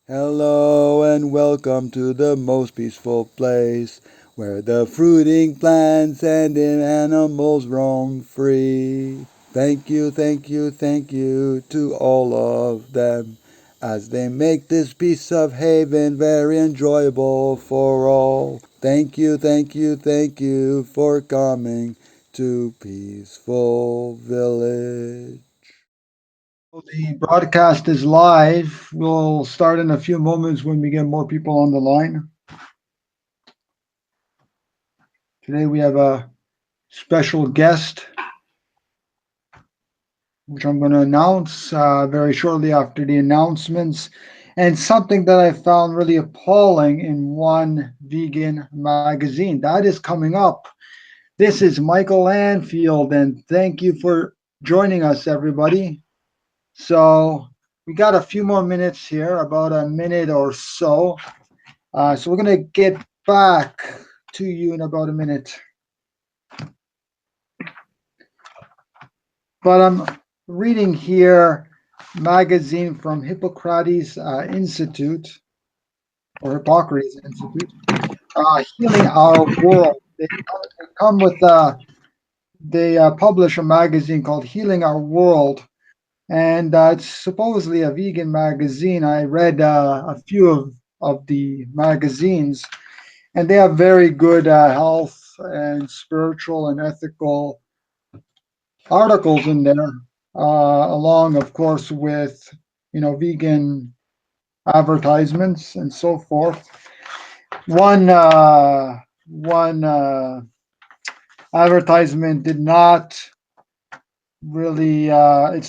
Hello and welcome to the most peaceful place where the fruiting plants and animals roam free. Thank you, thank you, thank you to all of them as they make this piece of haven very enjoyable for all. Thank you, thank you, thank you for coming to Peaceful Village. The broadcast is live. We'll start in a few moments when we get more people on the line. Today we have a special guest, which I'm going to announce very shortly after the announcements. And something that I found really appalling in one vegan magazine that is coming up. This is Michael Anfield, and thank you for joining us, everybody. So, we got a few more minutes here, about a minute or so. So we're gonna get back to you in about a minute. But I'm reading here magazine from Hippocrates Institute or Hippocrates Institute, healing our world. They come with they publish a magazine called Healing Our World, and it's supposedly a vegan magazine. I read a few of the magazines, and they have very good health and spiritual and ethical articles in there, along, of course, with vegan advertisements and so forth. One advertisement did not really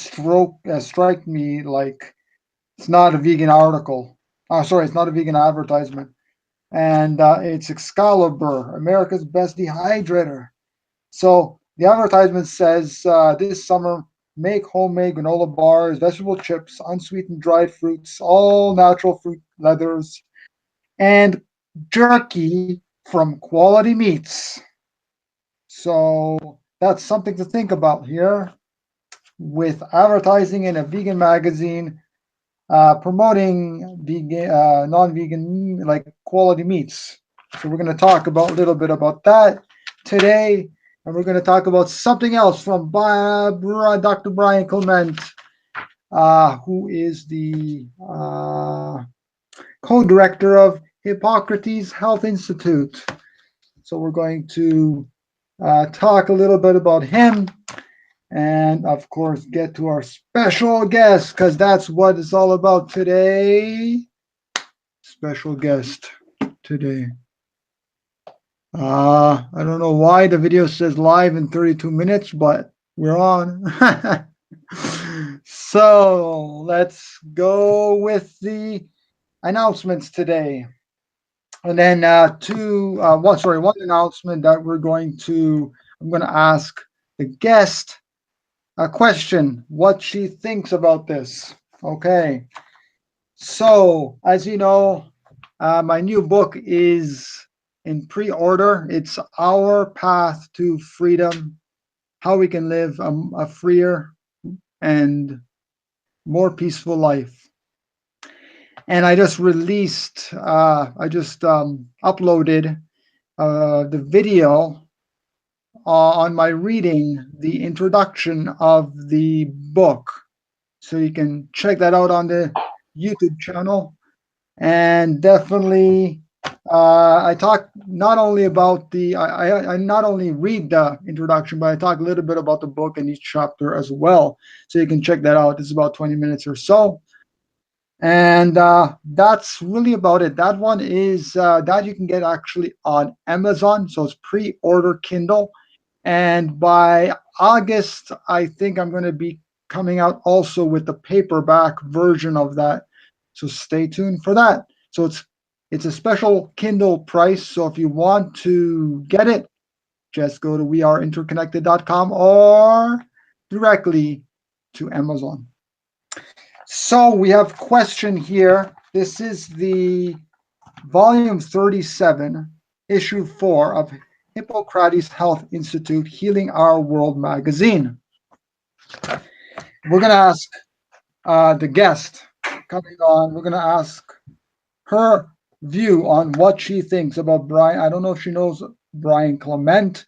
strike me like it's not a vegan article. Sorry, it's not a vegan advertisement, and it's Excalibur, America's best dehydrator. So the advertisement says this summer, make homemade granola bars, vegetable chips, unsweetened dried fruits, all natural fruit leathers, and jerky from quality meats. So that's something to think about here with advertising in a vegan magazine promoting vegan, non-vegan, like quality meats. So we're going to talk about a little bit about that today, and we're going to talk about something else from Dr. Brian Clement, who is the co-director of Hippocrates Health Institute. So we're going to talk a little bit about him, and of course get to our special guest because that's what it's all about today. Special guest today. I don't know why the video says live in 32 minutes, but we're on. So let's go with the announcements today. And then one announcement that I'm going to ask the guest a question, what she thinks about this. Okay. So, as you know, my new book is in pre order. It's Our Path to Freedom, How We Can Live a Freer and More Peaceful Life. And I just uploaded the video on my reading the introduction of the book. So you can check that out on the YouTube channel. And definitely, I talk not only about I not only read the introduction, but I talk a little bit about the book in each chapter as well. So you can check that out. It's about 20 minutes or so. And that's really about it. That one is that you can get actually on Amazon. So it's pre order Kindle. And by August, I think I'm going to be coming out also with the paperback version of that. So stay tuned for that. So it's a special Kindle price. So if you want to get it, just go to weareinterconnected.com or directly to Amazon. So we have question here. This is the volume 37, issue 4 of Hippocrates Health Institute Healing Our World magazine. We're going to ask the guest. coming on. We're going to ask her view on what she thinks about Brian. I don't know if she knows Brian Clement.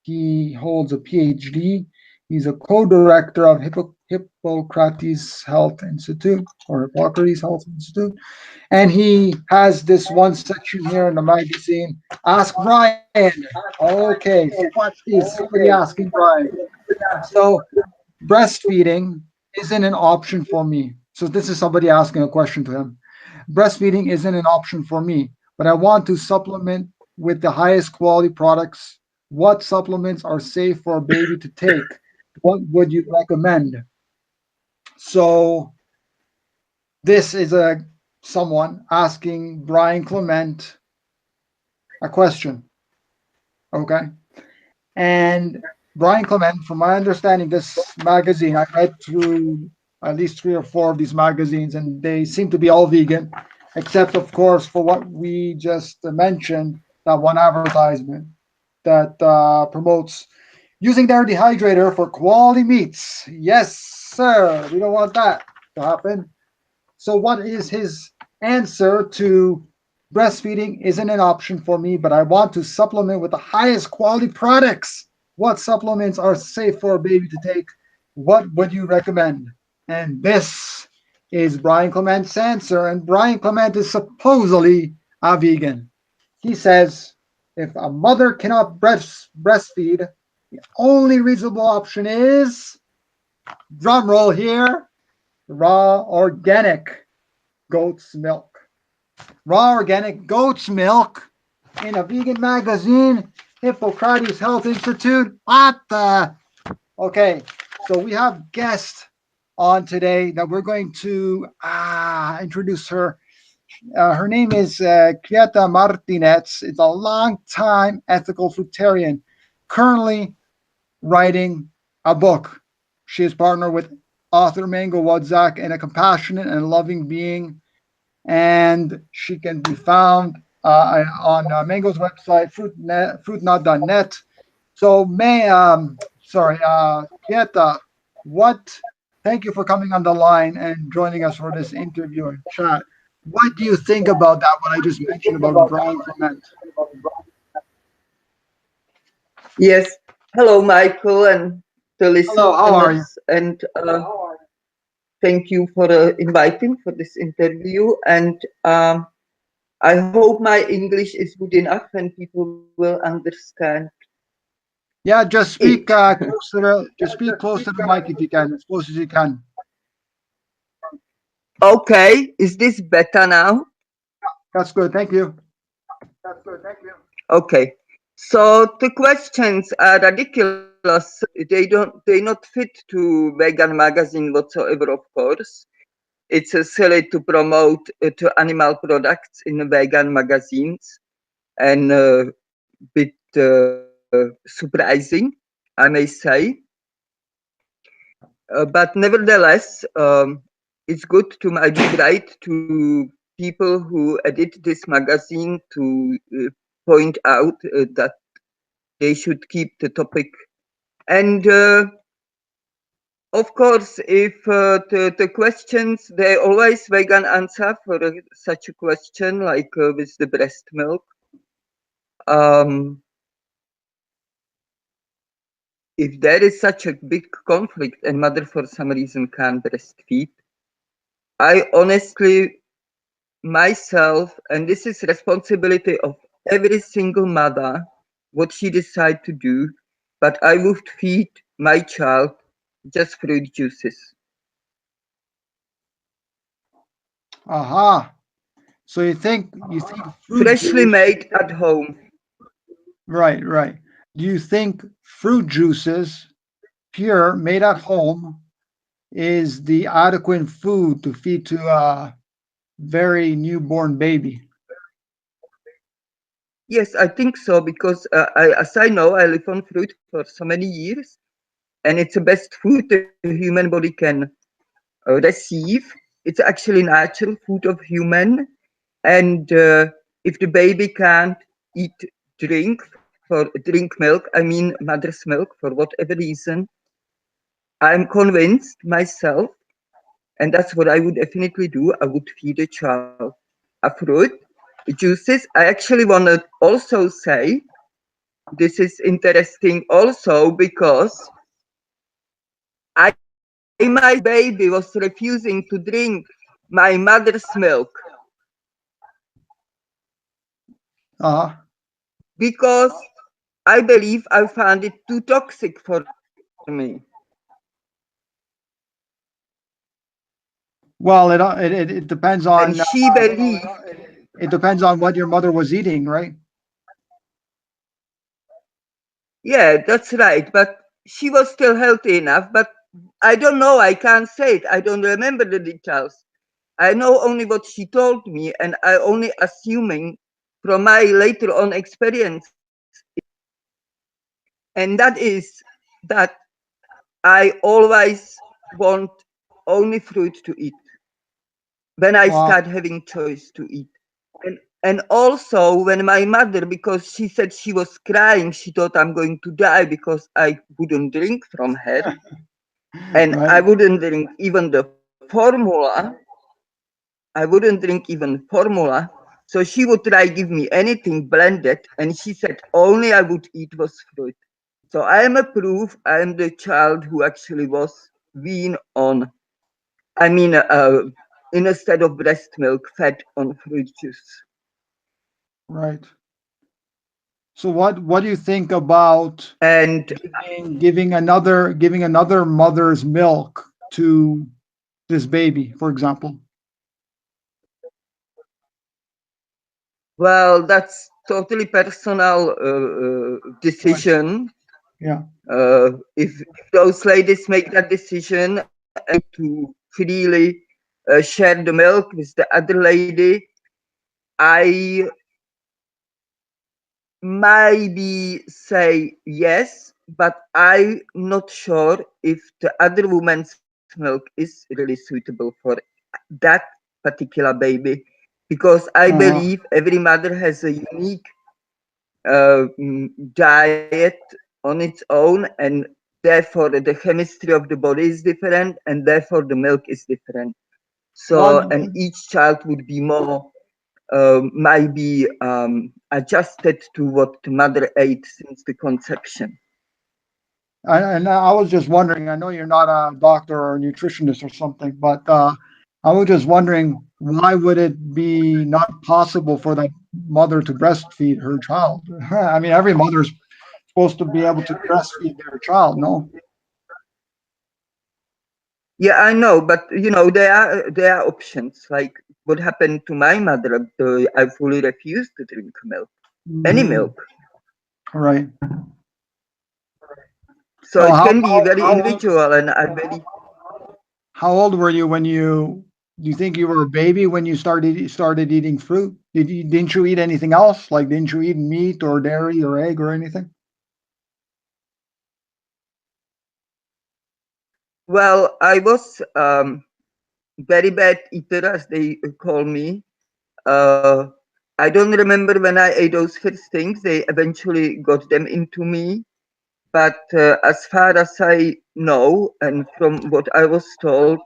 He holds a PhD. He's a co-director of Hippocrates Health Institute or Hippocrates Health Institute. And he has this one section here in the magazine, Ask Brian. Okay, so what is somebody asking Brian? So breastfeeding isn't an option for me. So this is somebody asking a question to him. Breastfeeding isn't an option for me, but I want to supplement with the highest quality products. What supplements are safe for a baby to take? What would you recommend? So this is a someone asking Brian Clement a question. Okay. And Brian Clement, from my understanding, this magazine, I read through at least 3 or 4 of these magazines, and they seem to be all vegan, except, of course, for what we just mentioned, that one advertisement that promotes using their dehydrator for quality meats. Yes, sir. We don't want that to happen. So, what is his answer to breastfeeding isn't an option for me, but I want to supplement with the highest quality products? What supplements are safe for a baby to take? What would you recommend? And this is Brian Clement's answer. And Brian Clement is supposedly a vegan. He says if a mother cannot breastfeed, the only reasonable option is, drum roll here, raw organic goat's milk. Raw organic goat's milk in a vegan magazine, Hippocrates Health Institute. What the? Okay, so we have guest on today that we're going to introduce her. Her name is Quieta Martinez. It's a long-time ethical fruitarian, currently writing a book. She is partnered with author Mango Wadzak and a compassionate and loving being, and she can be found on Mango's website, fruitnut.net. So, Quieta, thank you for coming on the line and joining us for this interview and chat. What do you think about that, what I just mentioned about Brian Clement? Yes. Hello, Michael, and the Hello, how are you? listeners. And thank you for inviting for this interview. And I hope my English is good enough and people will understand. Yeah, just speak It. close to the mic if you can, as close as you can. Okay. Is this better now? That's good. Thank you. Okay. So the questions are ridiculous. They not fit to vegan magazine whatsoever, of course. It's silly to promote to animal products in vegan magazines, and a bit surprising, I may say. But nevertheless, it's good to maybe write to people who edit this magazine to point out that they should keep the topic. And of course, if the questions, they always vegan answer for such a question, like with the breast milk. If there is such a big conflict and mother for some reason can't breastfeed, I honestly, myself, and this is responsibility of every single mother, what she decide to do, but I would feed my child just fruit juices. Aha. So you think fruit Freshly juice, made at home. right, right. Do you think fruit juices, pure, made at home, is the adequate food to feed to a very newborn baby? Yes, I think so, because as I know, I live on fruit for so many years, and it's the best food the human body can receive. It's actually natural food of human, and if the baby can't eat drink milk, I mean mother's milk, for whatever reason, I'm convinced myself And that's what I would definitely do. I would feed a child a fruit, juices. I actually want to also say, this is interesting also because my baby was refusing to drink my mother's milk because I believe I found it too toxic for me. Well, it depends on And she believed, it depends on what your mother was eating, right? yeah, that's right. But she was still healthy enough. But I don't know. I can't say it. I don't remember the details. I know only what she told me, and I only assuming from my later on experience, and that is that I always want only fruit to eat when I Wow. start having choice to eat. And also when my mother, because she said she was crying, she thought I'm going to die because I wouldn't drink from her. And I Right. wouldn't drink even the formula. I wouldn't drink even formula. So she would try give me anything blended, and she said only I would eat was fruit. So I am a proof I am the child who actually was weaned on, I mean, instead of breast milk, fed on fruit juice. Right. So what do you think about And giving another mother's milk to this baby, for example? well, that's totally personal decision. Yeah. If those ladies make that decision to freely share the milk with the other lady, I maybe say yes, but I'm not sure if the other woman's milk is really suitable for that particular baby, because I believe every mother has a unique diet on its own, and therefore the chemistry of the body is different, and therefore the milk is different. So, Well, and each child would be more might be adjusted to what the mother ate since the conception. and I was just wondering, I know you're not a doctor or a nutritionist or something, but I was just wondering, why would it be not possible for that mother to breastfeed her child? I mean, every mother's supposed to be able to breastfeed their child, no? Yeah, I know, but you know there are options. Like what happened to my mother, I fully refused to drink milk, any Mhm. milk. Right. So Well, it can be very individual, and I believe. how old were you when do you think you were a baby when you started eating fruit? Didn't you eat anything else? Like didn't you eat meat or dairy or egg or anything? Well, I was very bad eater, as they call me. Uh, I don't remember when I ate those first things. They eventually got them into me. But as far as I know, and from what I was told,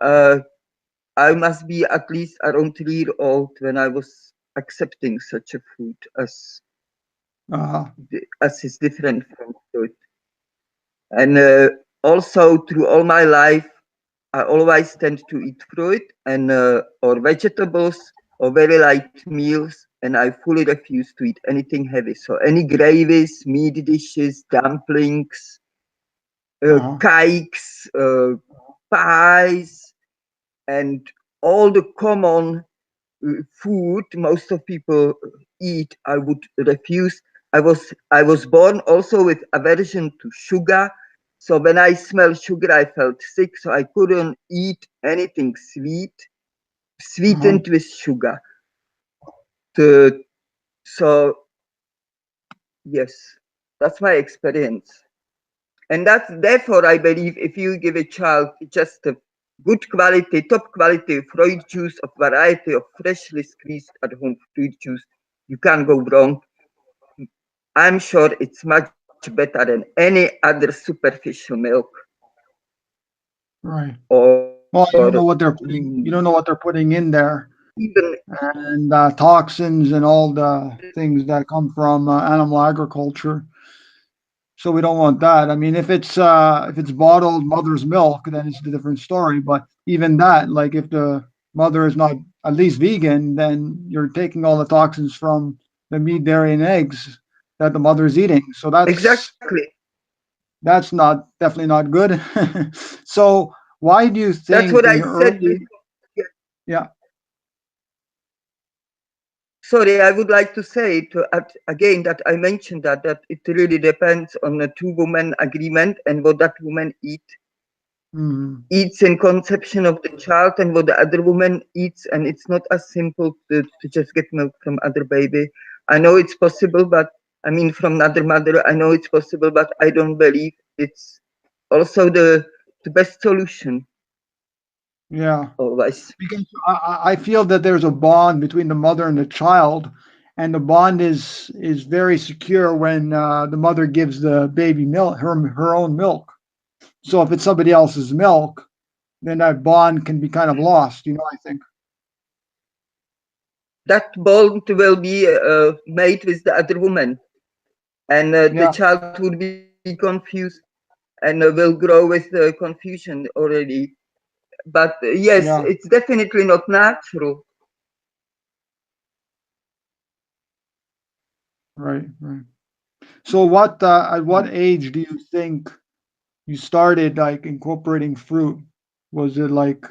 uh, I must be at least around 3 years old when I was accepting such a food Uh, as is different from food. And also through all my life, I always tend to eat fruit and or vegetables or very light meals, and I fully refuse to eat anything heavy. So any gravies, meat dishes, dumplings, uh, cakes, pies, and all the common food most of people eat, I would refuse. I was born also with aversion to sugar. So when I smell sugar, I felt sick. So I couldn't eat anything uh, sweetened with sugar. The, so yes, that's my experience. And that's therefore I believe if you give a child just a good quality, top quality fruit juice of variety of freshly squeezed at home fruit juice, you can't go wrong. I'm sure it's much better than any other superficial milk right. or Well, you don't know or what they're putting. You don't know what they're putting in there, even and toxins and all the things that come from animal agriculture. So we don't want that. I mean, if it's bottled mother's milk, then it's a different story. But even that, like if the mother is not at least vegan, then you're taking all the toxins from the meat, dairy, and eggs that the mother is eating. So exactly. that's not definitely not good. So why do you That's what think in I your said early before. Yeah. yeah Sorry, I would like to say to again that I mentioned that it really depends on the two women agreement and what that woman mm, eats in conception of the child and what the other woman eats, and it's not as simple to just get milk from other baby. I know it's possible, but I mean from another mother. I know it's possible, but I don't believe it's also the best solution yeah always. because I feel that there's a bond between the mother and the child, and the bond is very secure when the mother gives the baby milk, her own milk. So if it's somebody else's milk, then that bond can be kind of lost. I think. That bond will be made with the other woman, and the Yeah, child would be confused and will grow with confusion already. But yes, yeah, it's definitely not natural. right, right. So at what age do you think you started like incorporating fruit? Was it like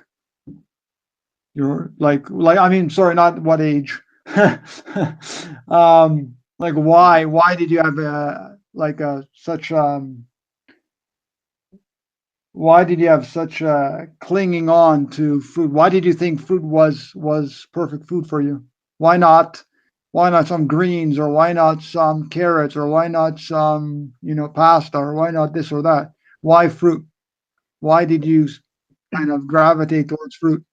you're like I mean, sorry, not what age. Like why did you have why did you have such clinging on to food? Why did you think food was perfect food for you? Why not some greens, or why not some carrots, or why not some pasta, or why not this or that? Why fruit? Why did you kind of gravitate towards fruit?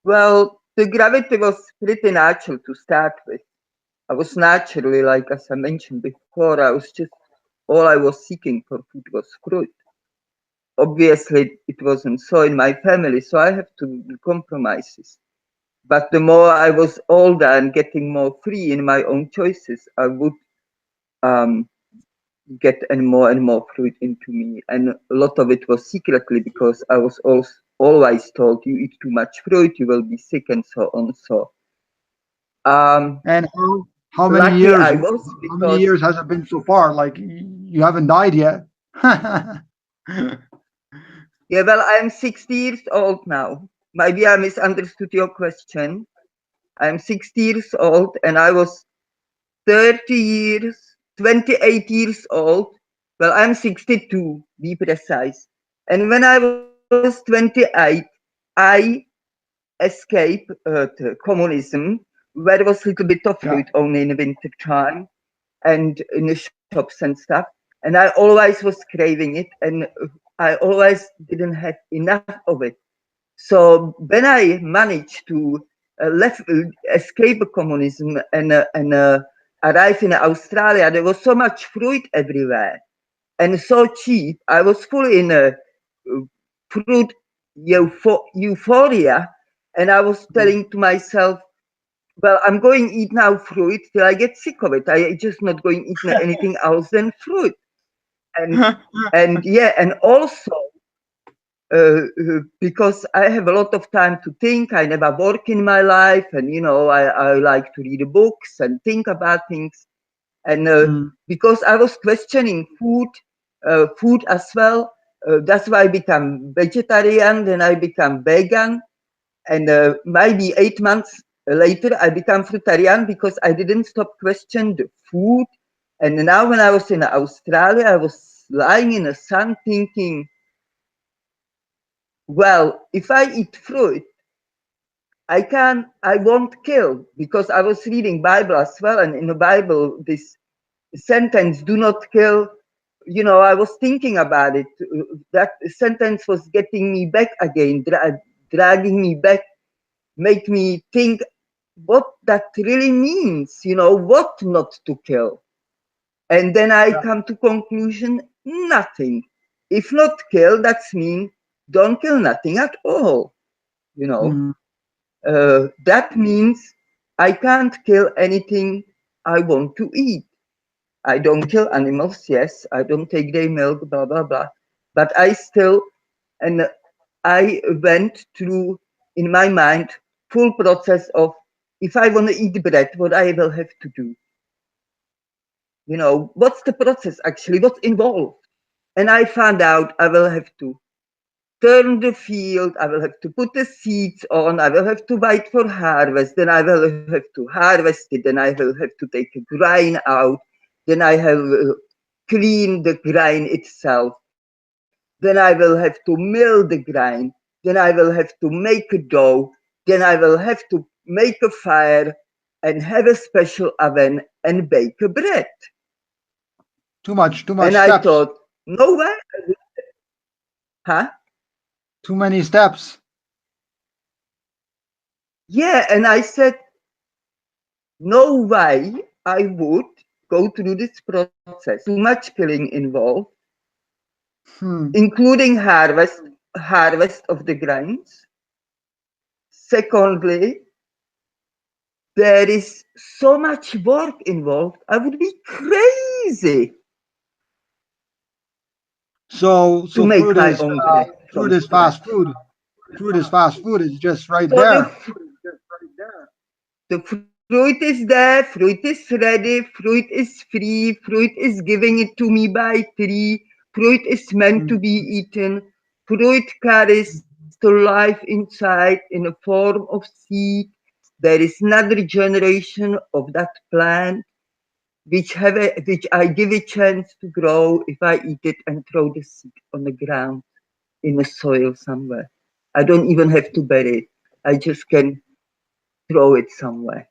Well, the gravity was pretty natural to start with. I was naturally, like as I mentioned before, all I was seeking for food was fruit. Obviously, it wasn't so in my family, so I have to do compromises. But the more I was older and getting more free in my own choices, I would um, get and more fruit into me. And a lot of it was secretly because I was also always told you eat too much fruit, you will be sick, and so on. So um, And how many lucky years? I was How many because, years has it been so far? Like you haven't died yet. yeah, well, I'm 60 years old now. Maybe I misunderstood your question. I'm 60 years old and I was 30 years, 28 years old. Well, I'm 62, be precise. And when I was 28, I escaped to communism, where there was a little bit of Yeah. fruit only in the winter time and in the shops and stuff. And I always was craving it, and I always didn't have enough of it. So when I managed to escape communism and arrive in Australia, there was so much fruit everywhere and so cheap. I was fully in a fruit euphoria, and I was telling to myself, well, I'm going to eat now fruit till I get sick of it. I just not going to eat anything else than fruit. And and yeah, and also because I have a lot of time to think. I never work in my life, and I like to read books and think about things. And Mm. because I was questioning food as well, that's why I become vegetarian. Then I become vegan, and maybe 8 months later I become fruitarian because I didn't stop questioning the food. And now when I was in Australia, I was lying in the sun thinking, well, if I eat fruit, I won't kill, because I was reading Bible as well, and in the Bible, this sentence, do not kill, I was thinking about it. That sentence was getting me back again, dragging me back, make me think what that really means, what not to kill. And then I Yeah. come to conclusion, nothing. if not kill, that's mean don't kill nothing at all. You know, that means I can't kill anything I want to eat. I don't kill animals, yes, I don't take their milk, blah, blah, blah. But I still, and I went through, in my mind, full process of, if I want to eat bread, what I will have to do. You know, what's the process actually, what's involved? And I found out I will have to turn the field, I will have to put the seeds on, I will have to wait for harvest, then I will have to harvest it, then I will have to take a grain out, then I have clean the grain itself, then I will have to mill the grain, then I will have to make a dough, then I will have to make a fire and have a special oven and bake a bread. Too much And steps. I thought, no way. Huh? Too many steps. Yeah, and I said, no way I would go through this process. Too much killing involved, including harvest of the grains. Secondly, there is so much work involved. I would be crazy. So fruit is fast food. Fruit is fast food. It's just right there. The fruit is there, fruit is ready, fruit is free, fruit is giving it to me by tree, fruit is meant to be eaten, fruit carries the life inside in a form of seed. There is another generation of that plant which I give a chance to grow if I eat it and throw the seed on the ground in the soil somewhere. I don't even have to bury it. I just can throw it somewhere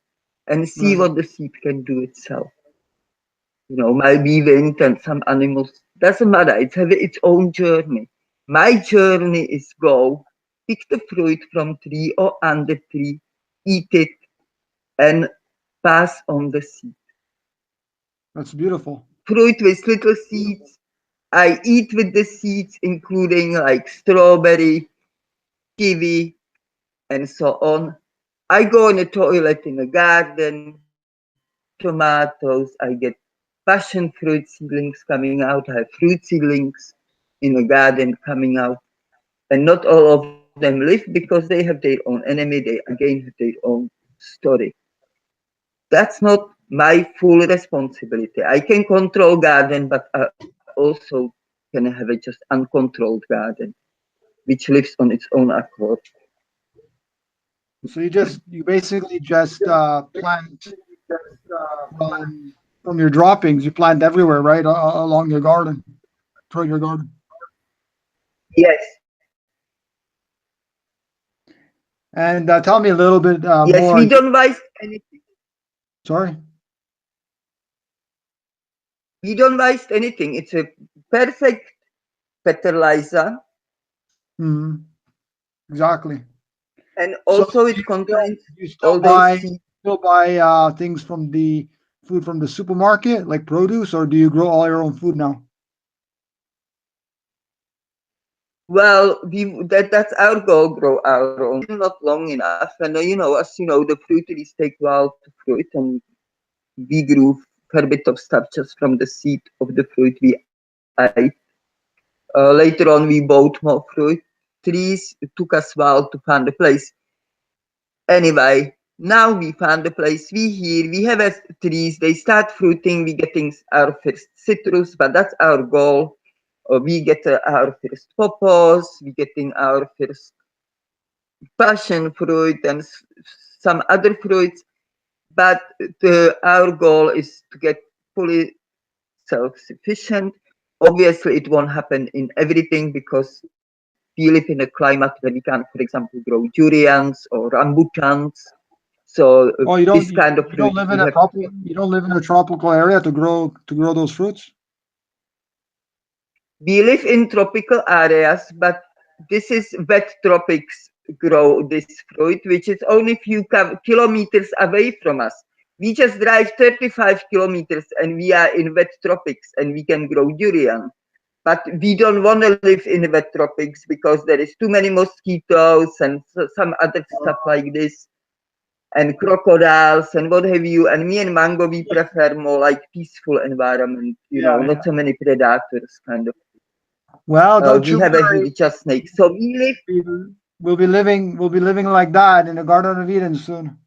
and see what the seed can do itself. You know, maybe wind and some animals, doesn't matter, it's have its own journey. My journey is go, pick the fruit from tree or under tree, eat it, and pass on the seed. That's beautiful. Fruit with little seeds. I eat with the seeds, including like strawberry, kiwi, and so on. I go in the toilet in the garden, tomatoes, I get passion fruit seedlings coming out, I have fruit seedlings in the garden coming out. And not all of them live because they have their own enemy, they again have their own story. That's not my full responsibility. I can control garden, but I also can have a just uncontrolled garden, which lives on its own accord. So you basically just plant from your droppings. You plant everywhere, right, along your garden, toward your garden. Yes. And tell me a little bit yes, more. We don't waste anything. Sorry. We don't waste anything. It's a perfect fertilizer. Exactly. And also it contains still buy things from the food from the supermarket, like produce, or do you grow all your own food now? Well, that's our goal, grow our own. Not long enough. And you know, as you know, the fruit trees take a while to fruit, and we grew a bit of stuff just from the seed of the fruit we ate. Later on, we bought more fruit trees. It took us a while to find a place. Anyway, now we found a place. We have trees. They start fruiting. We getting our first citrus, but that's our goal. We get our first pawpaws. We getting our first passion fruit and some other fruits. But our goal is to get fully self-sufficient. Obviously, it won't happen in everything because we live in a climate where we can, for example, grow durians or rambutans. So this kind of fruit. You don't live in a tropical area to grow those fruits? We live in tropical areas, but this is wet tropics grow this fruit, which is only a few kilometers away from us. We just drive 35 kilometers and we are in wet tropics and we can grow durian. but we don't want to live in the wet tropics because there is too many mosquitoes and some other stuff like this, and crocodiles and what have you. And me and Mango, we prefer more like peaceful environment, you know, not so many predators kind of. Well, don't We you have worry. just snakes. So we live. We'll be living like that in the Garden of Eden soon.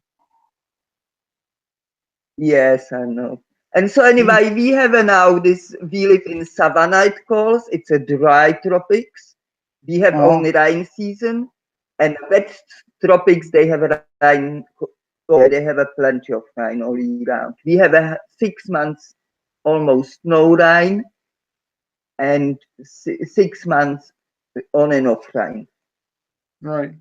Yes, I know. And so anyway, we have now this, we live in savanna, it calls. It's a dry tropics. We have only rain season. And wet tropics, they have a rain, they have a plenty of rain all year round. We have a 6 months almost no rain and 6 months on and off rain. Right.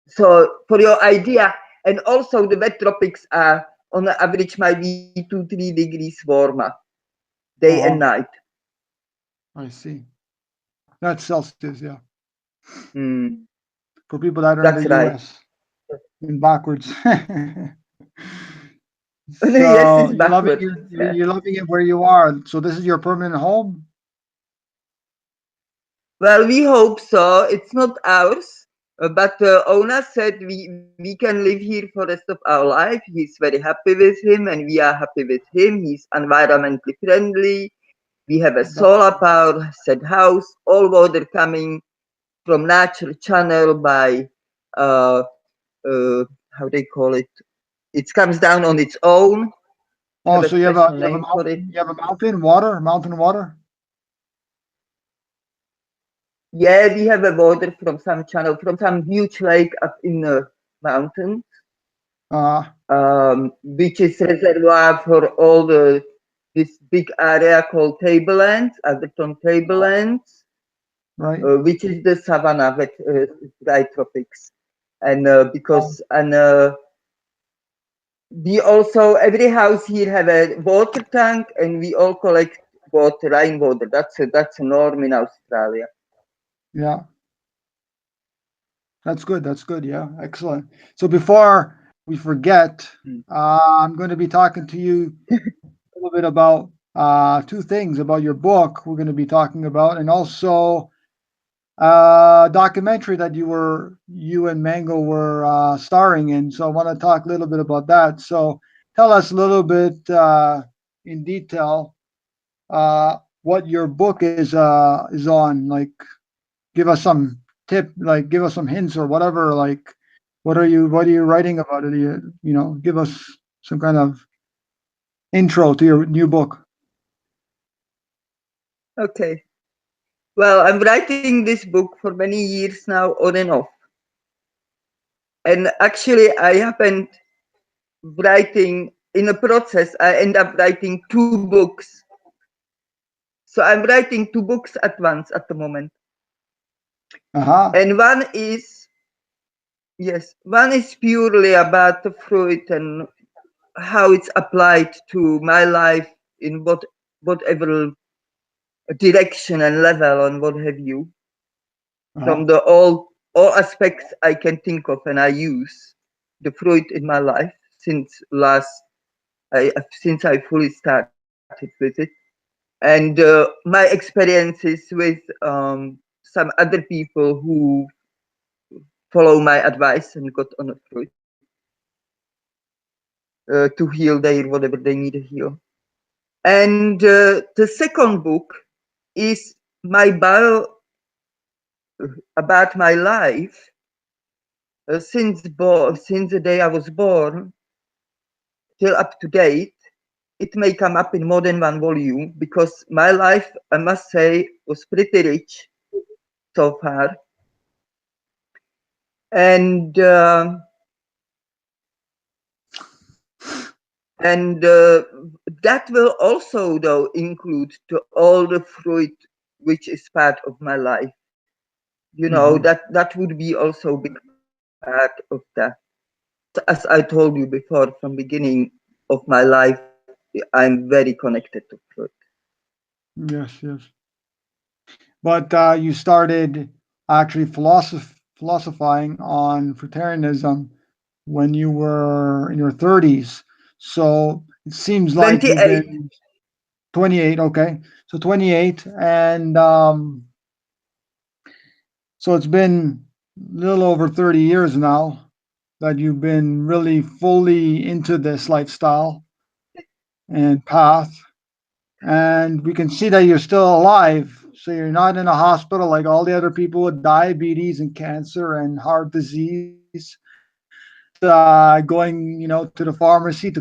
So for your idea, and also the wet tropics are on average maybe 2-3 degrees warmer, day and night. I see. That's Celsius, yeah. Mm. For people that are That's in the right. US, in backwards. So Yes, it's backwards. you're loving it where you are. So this is your permanent home? Well, we hope so. It's not ours, but owner said we can live here for the rest of our life. He's very happy with him, and we are happy with him. He's environmentally friendly. We have a solar power set house, all water coming from natural channel by how they call it. It comes down on its own. Oh, so you have a mountain water? Yeah, we have a water from some channel, from some huge lake up in the mountains, which is reservoir for all this big area called Tablelands, Atherton Tablelands, right? Which is the savanna with dry tropics, and because we also, every house here have a water tank, and we all collect water, rainwater. That's a norm in Australia. Yeah. That's good. That's good. Yeah. Excellent. So before we forget, I'm going to be talking to you a little bit about two things about your book we're going to be talking about, and also a documentary that you and Mango were starring in. So I want to talk a little bit about that. So tell us a little bit in detail what your book is on. Like, give us some tip, like give us some hints or whatever. Like, what are you writing about? Give us some kind of intro to your new book. Okay. Well, I'm writing this book for many years now, on and off. And actually, I happened writing in a process. I end up writing 2 books. So I'm writing 2 books at once at the moment. And one is purely about the fruit and how it's applied to my life in whatever direction and level and what have you. From the all aspects I can think of, and I use the fruit in my life since I fully started with it, and my experiences with some other people who follow my advice and got on a fruit to heal their whatever they need to heal. And the second book is my bio about my life since the day I was born till up to date. It may come up in more than one volume because my life, I must say, was pretty rich so far. And that will also, though, include to all the fruit which is part of my life. You know, that would be also a big part of that. As I told you before, from beginning of my life, I'm very connected to fruit. Yes. But you started actually philosophizing on fruitarianism when you were in your 30s. So it seems like 28. 28, okay. So 28, and so it's been a little over 30 years now that you've been really fully into this lifestyle and path. And we can see that you're still alive. So you're not in a hospital like all the other people with diabetes and cancer and heart disease. Just going, to the pharmacy to,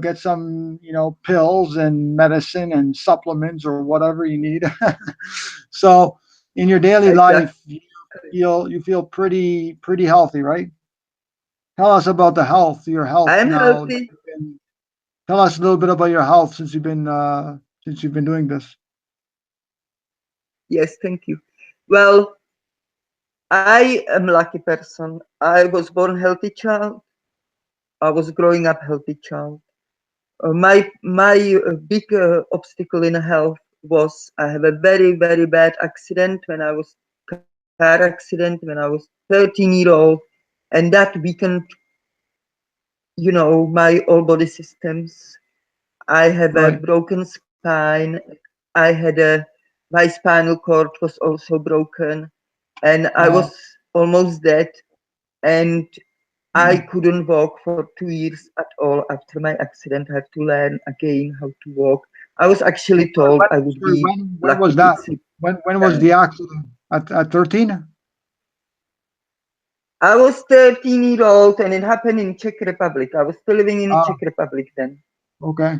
get some, pills and medicine and supplements or whatever you need. So in your daily Exactly. life, you feel pretty healthy, right? Tell us about the health, your health I'm now. healthy. Tell us a little bit about your health since you've been doing this. Yes, thank you. Well, I am a lucky person. I was born healthy child. I was growing up healthy child. My big obstacle in health was I have a very bad accident when I was car accident when I was 13-year old, and that weakened, my all body systems. I have a Right. broken spine. I had my spinal cord was also broken, and I was Wow. almost dead. And I couldn't walk for 2 years at all after my accident. I had to learn again how to walk. I was actually told I would Sorry, be when lucky was to that? see. When was the accident? At 13? I was 13-year old, and it happened in Czech Republic. I was still living in Ah, Czech Republic then. okay.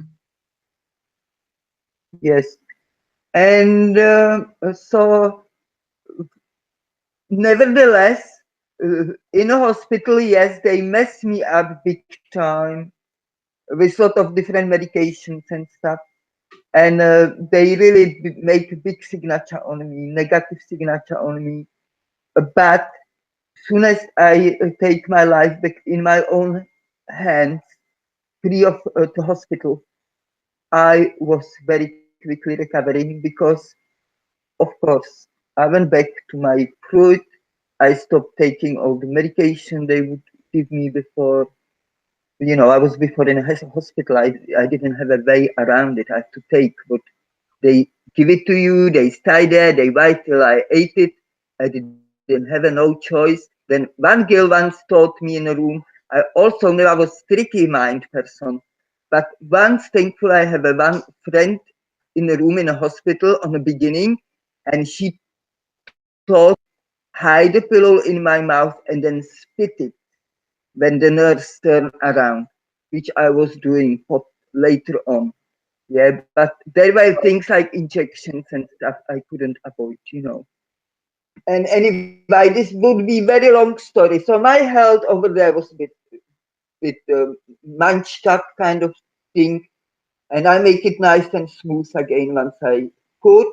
Yes. And so, nevertheless, in a hospital, yes, they messed me up big time with lot of different medications and stuff. And they really make a big signature on me, negative signature on me. But soon as I take my life back in my own hands, free of the hospital, I was very quickly recovering because, of course, I went back to my fruit. I stopped taking all the medication they would give me before. I was before in a hospital. I didn't have a way around it. I had to take what they give it to you. They stay there. They wait till I ate it. I didn't have no choice. Then one girl once taught me in a room. I also knew I was tricky mind person. But once, thankfully, I have a one friend in a room in a hospital on the beginning, and she taught hide the pillow in my mouth and then spit it when the nurse turned around, which I was doing later on. Yeah, but there were things like injections and stuff I couldn't avoid. And anyway, this would be very long story. So my health over there was with munched up kind of thing, and I make it nice and smooth again once I could.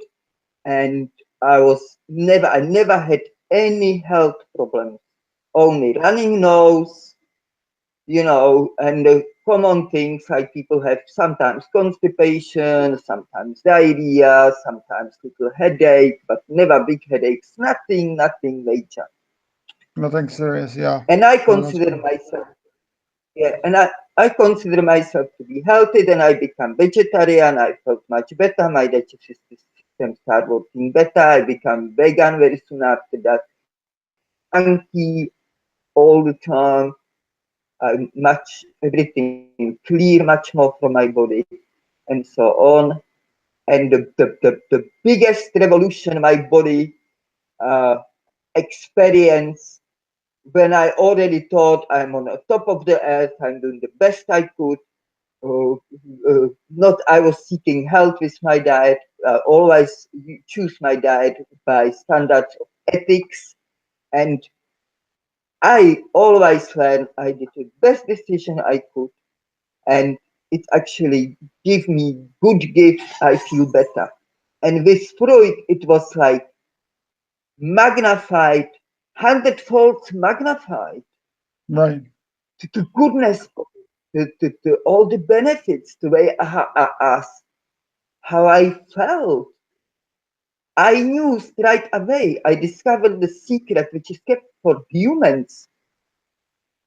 And I never had any health problems, only running nose, and the common things like people have sometimes constipation, sometimes diarrhea, sometimes little headache, but never big headaches, nothing major. Nothing serious. Yeah. And I No, that's consider good. myself, yeah, and I consider myself to be healthy. Then I become vegetarian. I felt much better. My digestive system started working better. I become vegan very soon after that. Anki all the time. Much everything clear, much more from my body, and so on. And the biggest revolution my body uh, experienced when I already thought I'm on the top of the earth, I'm doing the best I could. Not I was seeking health with my diet. Always choose my diet by standards of ethics, and I always learned I did the best decision I could, and it actually give me good gifts. I feel better. And with Freud, it was like magnified, hundredfold magnified Right. to the goodness, to all the benefits, the way how I felt. I knew straight away. I discovered the secret which is kept for humans.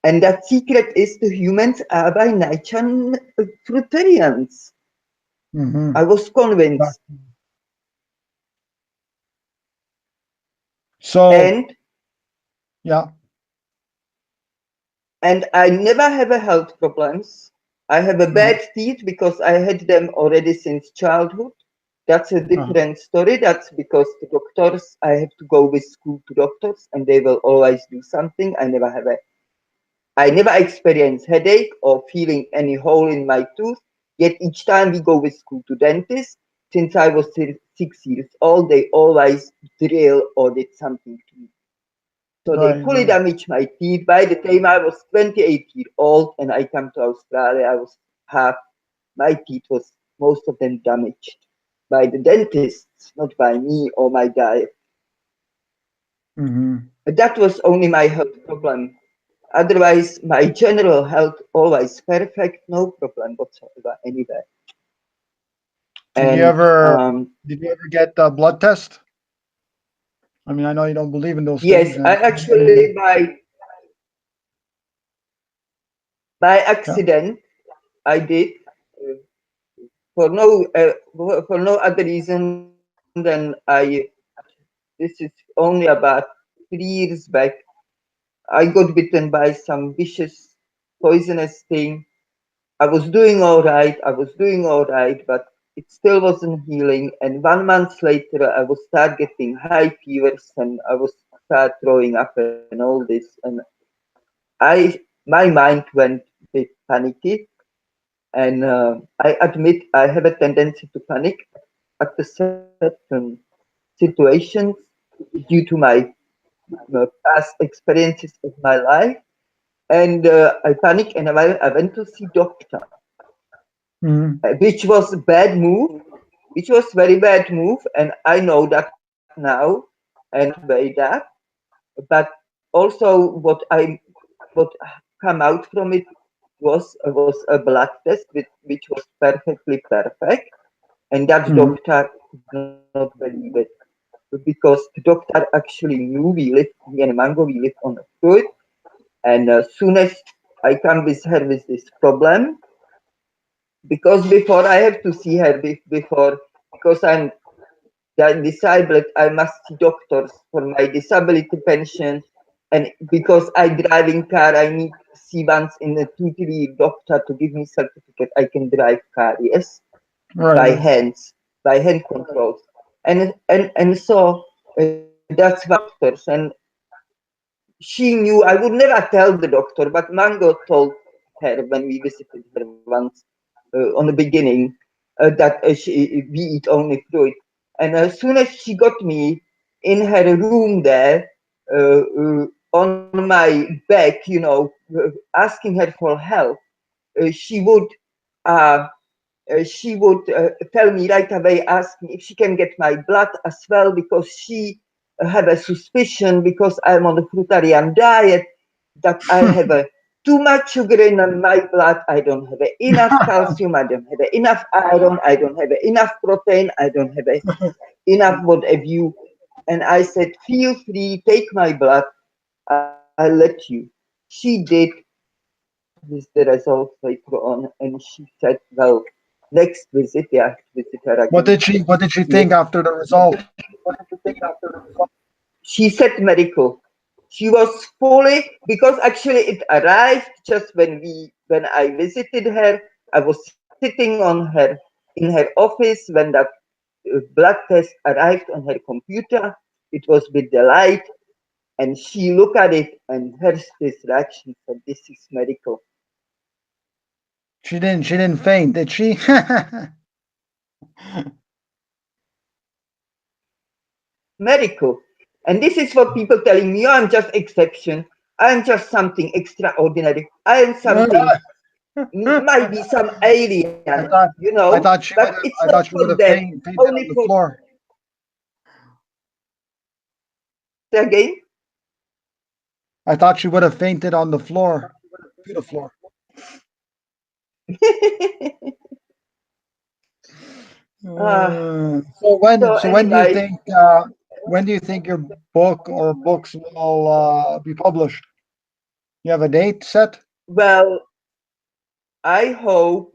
And that secret is the humans are by nature fruitarians. Mhm. I was convinced. So And yeah. I never have a health problems. I have a bad teeth because I had them already since childhood. That's a different story. That's because the doctors, I have to go with school to doctors and they will always do something. I never experience headache or feeling any hole in my tooth. Yet each time we go with school to dentist, since I was 6 years old, they always drill or did something to me. So they fully damaged my teeth. By the time I was 28 years old and I come to Australia, I was my teeth was most of them damaged by the dentists, not by me or my diet. Mhm. That was only my health problem. Otherwise, my general health always perfect, no problem whatsoever anywhere. Did you And ever get a blood test? I mean, I know you don't believe in those yes, things. I actually by Yeah. accident I did for no other reason than this is only about 3 years back. I got bitten by some vicious poisonous thing. I was doing all right, but it still wasn't healing. And 1 month later, I was start getting high fevers and I was start throwing up and all this. And my mind went a bit panicky. And I admit I have a tendency to panic at the certain situations due to my past experiences of my life. And I panicked and I went to see doctor, Mhm. which was a bad move, which was very bad move. And I know that now and weigh that. But also what come out from it was a blood test which was perfectly perfect. And that Mhm. doctor could not believe it because the doctor actually knew me and Mango, we live on a foot. And as soon as I come with her with this problem, because before I have to see her before, because I'm disabled, I must see doctors for my disability pension. And because I driving car, I need to see once in a 2 3 doctor to give me certificate I can drive car. Yes, by Right. hands, by hand controls. And so that's why doctors. And she knew I would never tell the doctor, but Mango told her when we visited her once on the beginning that we eat only fruit. And as soon as she got me in her room there, on my back, asking her for help, she would uh, tell me right away, ask me if she can get my blood as well, because she have a suspicion, because I'm on a fruitarian diet, that I have too much sugar in my blood. I don't have enough calcium. I don't have enough iron. I don't have enough protein. I don't have enough whatever you. And I said, feel free, take my blood. I'll let you. She did with the results later on, and she said, well, next visit, yeah, visit her again. What did she Yes. think after the result? She said miracle. She was fully, because actually it arrived just when I visited her. I was sitting in her office when that blood test arrived on her computer. It was with the light, and she looked at it, and her this reaction said, "This is miracle." She didn't faint, did she? Miracle. And this is what people telling me, I'm just exception. I'm just something extraordinary. I am something, might be some alien, I thought but it's not she for would have that. fainted Only on the for floor. again. I thought she would have fainted on the floor. To the floor. uh, So so anyway, when do you think your book or books will be published? You have a date set? well, I hope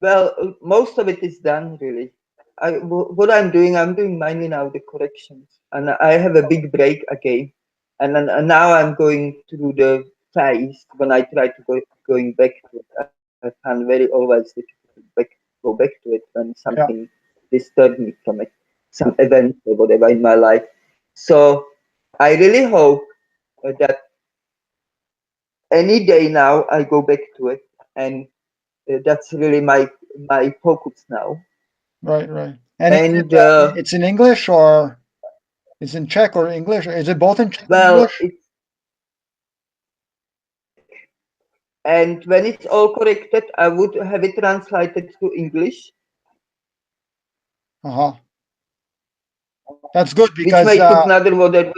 Well, most of it is done really. What I'm doing mainly now the corrections, and I have a big break again, and now I'm going through the phase when I try to going back to it. I find very always difficult to go back to it when Yeah. something disturbs me from it, some event or whatever in my life. So I really hope that any day now I go back to it, and that's really my focus now. Right. Right. And And it's in English or it's in Czech or English? Is it both in Czech and well, English? it's in Czech, and when it's all corrected, I would have it translated to English, Uh huh. That's good which because may took another whatever.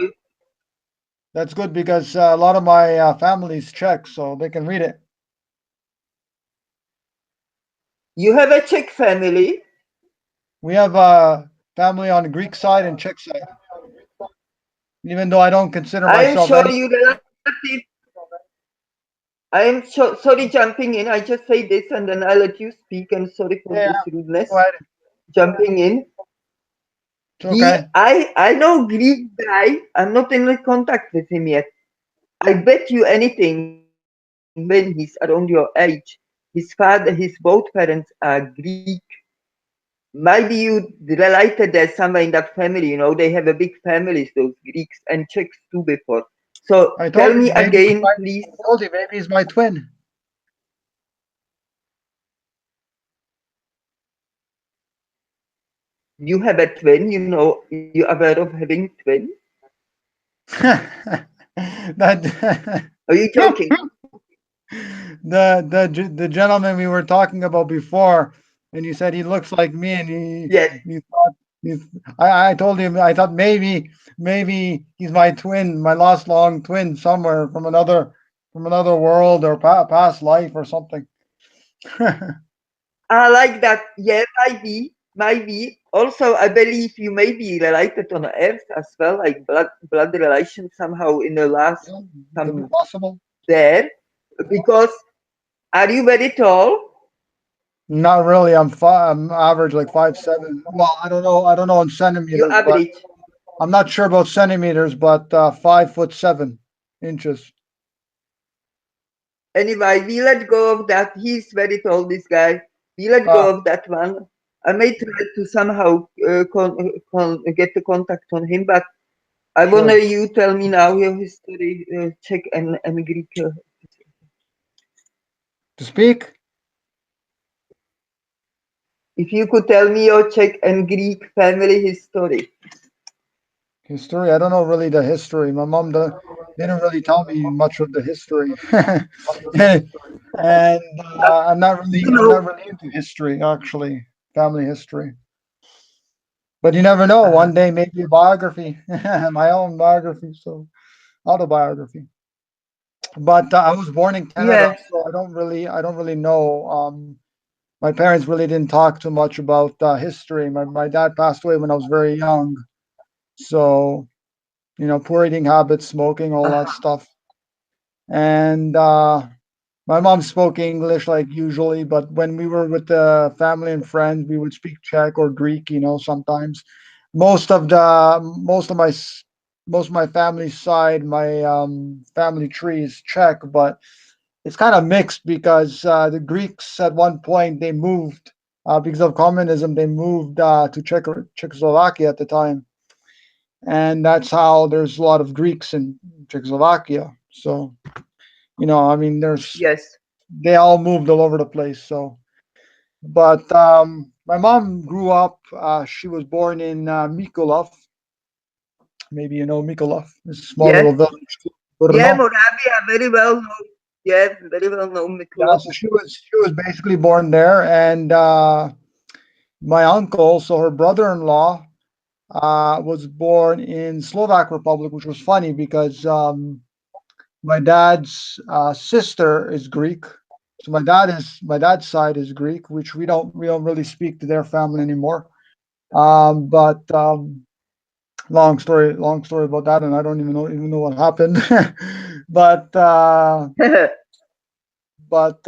a lot of my family's Czech, so they can read it. You have a Czech family. We have a family on the Greek side and Czech side. Even though I don't consider I am myself sure any. you relative. I am sorry jumping in. I just say this and then I let you speak. And sorry for Yeah, this rudeness. go ahead. Jumping in. It's okay. I know Greek guy. I'm not in contact with him yet. I bet you anything when he's around your age, his both parents are Greek. Maybe you related there somewhere in that family, you know, they have a big families, those Greeks and Czechs too before. So I tell told you me maybe again, please. maybe he's my twin. You have a twin, you know, you aware of having twin? That Are you joking? the gentleman we were talking about before, and you said he looks like me, and Yes. you thought you, I told him I thought maybe he's my twin, my lost long twin somewhere from another world or past life or something. I like that. Yeah, maybe. Also, I believe you may be related on Earth as well, like blood relation somehow in the last Could be some possible. there. Because are you very tall? Not really. I'm average like 5'7". Well, I don't know in You centimeters, but average. I'm not sure about centimeters, but 5'7" inches. Anyway, we let go of that. He's very tall, this guy. We let Uh, go of that one. I may try to somehow get the contact on him, but I want sure. you tell me now your history, Czech and Greek. To speak If you could tell me your Czech and Greek family history. history, I don't know really the history. My mom didn't really tell me much of the history, and You I'm know, not really into history actually, family history. But you never know. uh, One day maybe a biography, my own biography, so autobiography. But I was born in Canada, yeah, so I don't really know. My parents really didn't talk too much about history. My dad passed away when I was very young, so poor eating habits, smoking, all that uh, stuff. And my mom spoke English like usually, but when we were with the family and friends, we would speak Czech or Greek. Sometimes. Most of the most of my family's side, my family tree is Czech, but it's kind of mixed because the Greeks at one point they moved because of communism. They moved to Czechoslovakia at the time, and that's how there's a lot of Greeks in Czechoslovakia. So I mean, yes. they all moved all over the place. So, but my mom grew up. She was born in Mykolov. Maybe you know Mykolov. It's a small Yes. little village. Yeah, Brno. Moravia, very well known. Yeah, very well known, Yeah, Mikulov. so she was basically born there, and my uncle, so her brother-in-law, was born in Slovak Republic, which was funny because my dad's sister is Greek. So my dad's side is Greek, which we don't really speak to their family anymore. But long story about that, and I don't even know what happened. but uh, but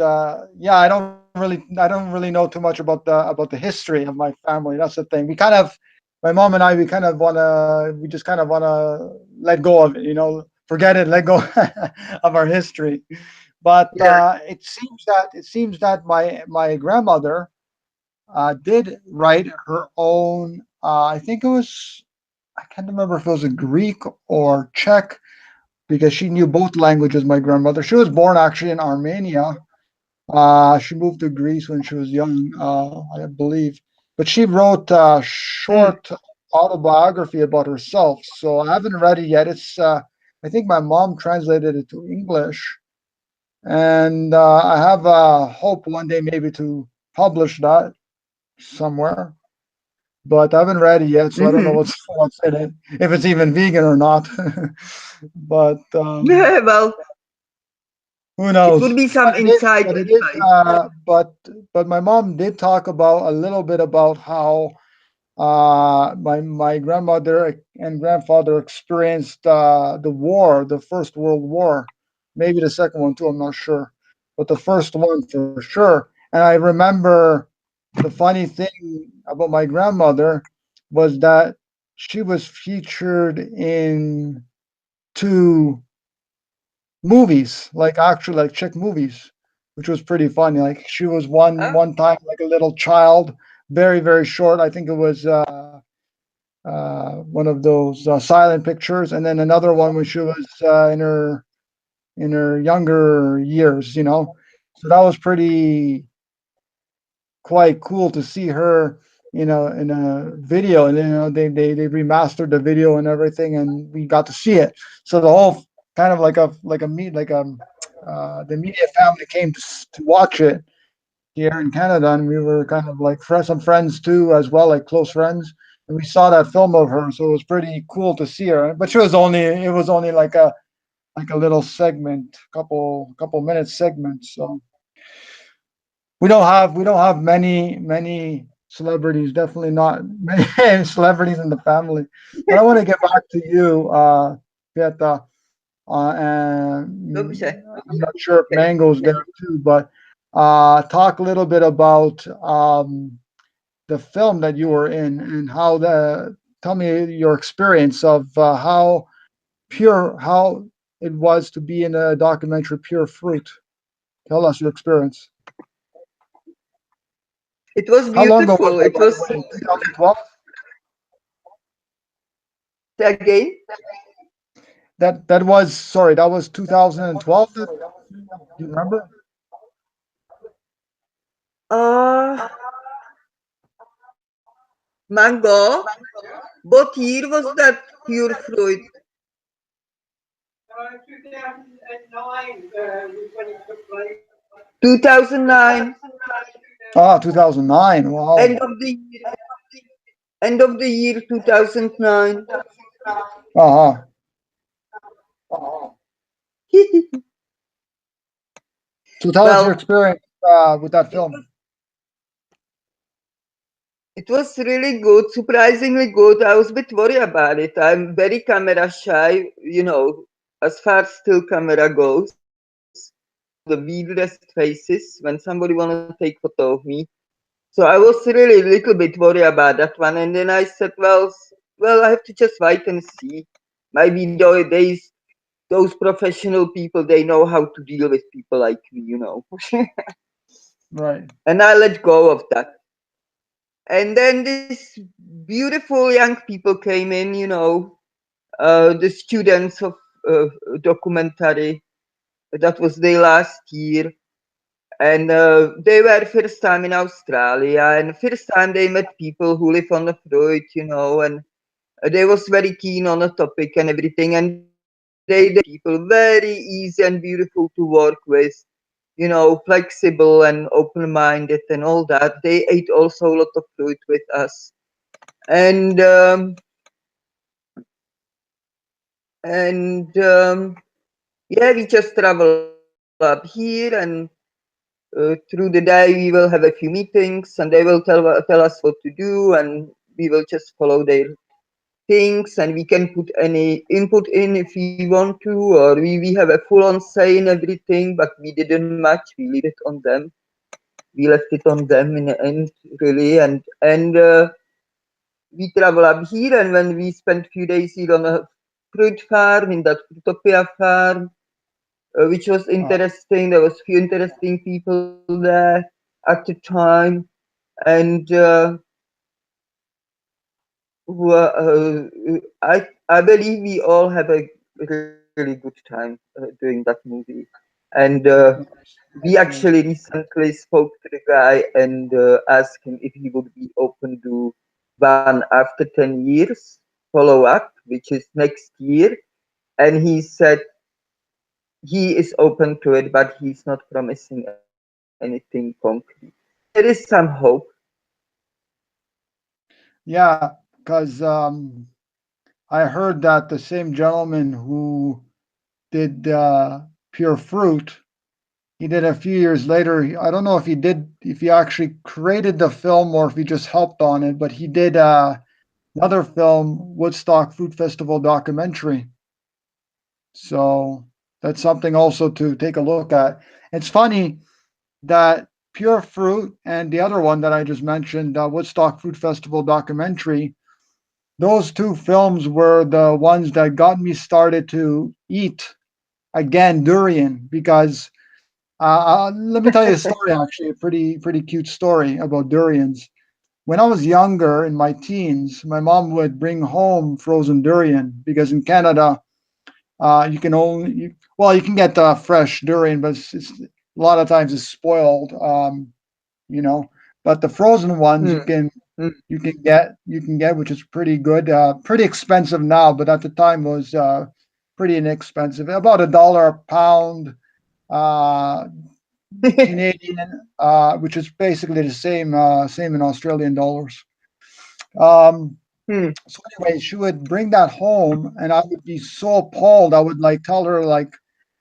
yeah, I don't really don't really know too much about the history of my family. That's the thing. We kind of, my mom and I, we just kind of wanna let go of it, forget it, let go of our history. But Yeah. it seems that my grandmother did write her own. I think it was, I can't remember if it was a Greek or Czech, because she knew both languages. My grandmother. She was born actually in Armenia. She moved to Greece when she was young, I believe. But she wrote a Mm. short autobiography about herself. So I haven't read it yet. I think my mom translated it to English, and I have a hope one day maybe to publish that somewhere. But I haven't read it yet, so I don't know Mhm. what's in it, if it's even vegan or not. But Well, who it would knows? be some But it is, inside but it is, advice. but my mom did talk about a little bit about how my grandmother and grandfather experienced the war, the First World War, maybe the second one too. I'm not sure, but the first one for sure. And I remember the funny thing about my grandmother was that she was featured in two movies, like actually like Czech movies, which was pretty funny. Like she was Huh? one time like a little child, very very short. I think it was one of those silent pictures, and then another one when she was in her younger years. So that was pretty quite cool to see her, in a video, and they remastered the video and everything, and we got to see it. So the whole kind of like a meet like the media family came to watch it here in Canada, and we were kind of like some friends too as well, like close friends. And we saw that film of her, so it was pretty cool to see her. But it was only like a little segment, couple minutes segment. So we don't have many celebrities. Definitely not many celebrities in the family. But I want to get back to you, Pieta. And Dobře. I'm not sure if Okay. Mango's there too, but talk a little bit about the film that you were in, and tell me your experience of how it was to be in a documentary, Pure Fruit. Tell us your experience. It was How long ago was beautiful. that, It by the was way? 2012? again. That was 2012. Do you remember? Uh, Mango. What year was that pure fruit? 2009. 2009. Wow. End of the year. End of the year 2009. Uh-huh. So tell us your Well, experience with that it film. was it was really good, surprisingly good. I was a bit worried about it. I'm very camera shy, as far as still camera goes. The weirdest faces when somebody want to take photo of me. So I was really a little bit worried about that one. And then I said, well, I have to just wait and see. Maybe those professional people, they know how to deal with people like me. Right. And I let go of that. And then this beautiful young people came in, the students of documentary. That was their last year. And they were first time in Australia, and first time they met people who live on the Freud, and they was very keen on the topic and everything. And they people very easy and beautiful to work with, flexible and open-minded and all that. They ate also a lot of fruit with us, and yeah, we just travel up here, and through the day we will have a few meetings, and they will tell us what to do, and we will just follow their things, and we can put any input in if we want to, or we have a full on say in everything, but we didn't much, we leave it on them. we left it on them in the end, really. And we travel up here, and when we spent a few days here on a fruit farm, in that Fruitopia farm, which was interesting. There was few interesting people there at the time, and I believe we all had a really good time doing that movie, and we actually recently spoke to the guy and asked him if he would be open to one after 10 years follow up, which is next year, and he said he is open to it, but he's not promising anything concrete. There is some hope. Yeah, because I heard that the same gentleman who did Pure Fruit, he did a few years later. I don't know if he actually created the film or if he just helped on it, but he did another film, Woodstock Fruit Festival documentary. So that's something also to take a look at. It's funny that Pure Fruit and the other one that I just mentioned, Woodstock Fruit Festival documentary, those two films were the ones that got me started to eat again durian because let me tell you a story, actually, a pretty cute story about durians. When I was younger in my teens, my mom would bring home frozen durian because in Canada, you can you can get fresh durian, but it's a lot of times it's spoiled, you know. But the frozen ones Hmm. Hmm. you can get, which is pretty good. Pretty expensive now, but at the time was pretty inexpensive. About $1 a pound, uh, Canadian, which is basically the same in Australian dollars. Um, Hmm. so anyway, she would bring that home, and I would be so appalled. I would like tell her like,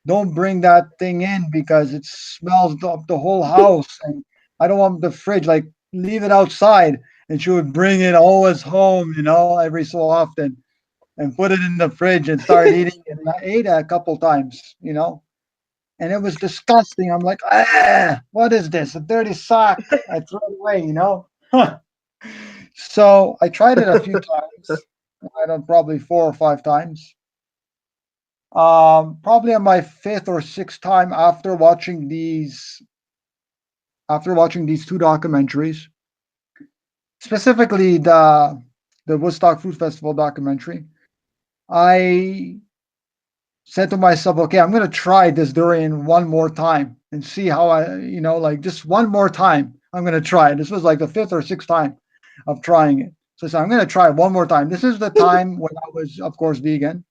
"Don't bring that thing in because it smells up the whole house, and I don't want the fridge. Like, leave it outside." And she would bring it always home, every so often, and put it in the fridge and start eating it. And I ate it a couple times, and it was disgusting. I'm like, what is this? A dirty sock. I throw it away. So I tried it a few times. I don't probably 4 or 5 times. Probably on my fifth or sixth time after watching these two documentaries, specifically the Woodstock Food Festival documentary, I said to myself, okay, I'm gonna try this durian one more time and see how like just one more time. I'm gonna try it. This was like the fifth or sixth time of trying it. So I said, I'm gonna try it one more time. This is the time when I was, of course, vegan.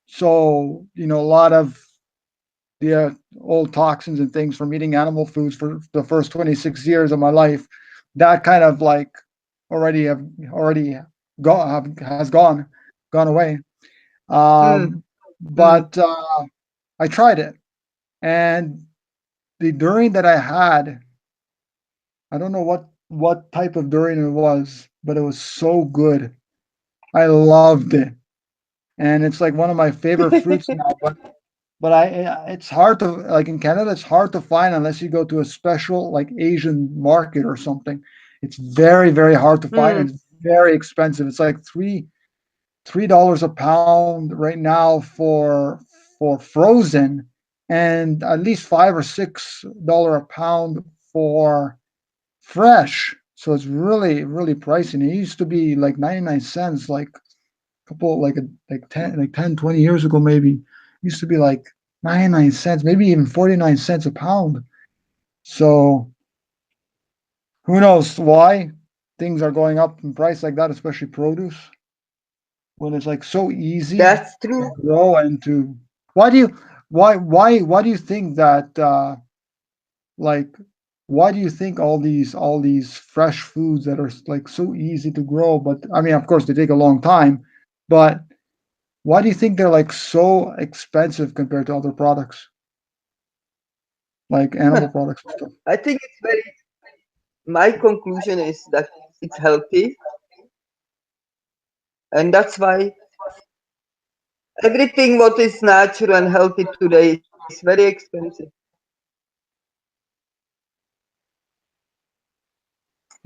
So, a lot of the old toxins and things from eating animal foods for the first 26 years of my life, that kind of like already has gone away. Hmm. Hmm. But I tried it, and the durian that I had, I don't know what type of durian it was, but it was so good. I loved it, and it's like one of my favorite fruits now. But it's hard to, like, in Canada, it's hard to find unless you go to a special like Asian market or something. It's very, very hard to find, Hmm. and it's very expensive. It's like $3 a pound right now for frozen, and at least $5 or $6 a pound for fresh. So it's really, really pricey. And it used to be like 99 cents, like couple like 10 20 years ago, maybe. It used to be like 99 cents, maybe even 49 cents a pound. So who knows why things are going up in price like that, especially produce, when it's like so easy That's true. to grow and to why do you why do you think that like why do you think all these fresh foods that are like so easy to grow, but I mean, of course they take a long time, but why do you think they're like so expensive compared to other products, like animal products and stuff? I think it's very. My conclusion is that it's healthy, and that's why everything what is natural and healthy today is very expensive.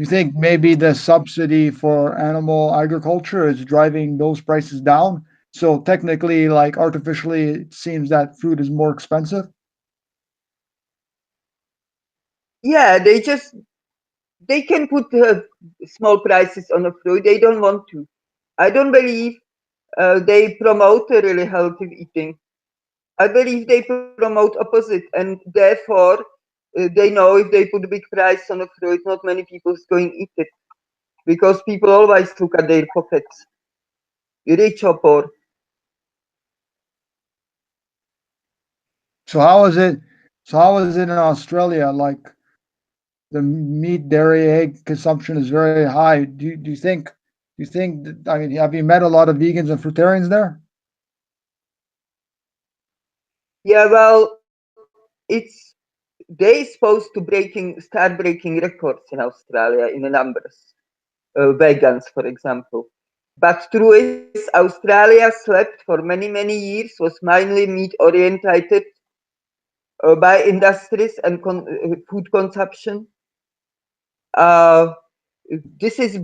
You think maybe the subsidy for animal agriculture is driving those prices down? So technically, like artificially, it seems that food is more expensive. Yeah, they can put small prices on a fruit. They don't want to. I don't believe they promote a really healthy eating. I believe they promote opposite, and therefore they know if they put a big price on a fruit, not many people is going to eat it because people always look at their pockets, rich or poor. So how is it? So how is it in Australia? Like the meat, dairy, egg consumption is very high. Do you think that, I mean, have you met a lot of vegans and fruitarians there? Yeah, well, it's they supposed to start breaking records in Australia in the numbers, vegans, for example. But true is, Australia slept for many years, was mainly meat orientated by industries and food consumption. Uh, this is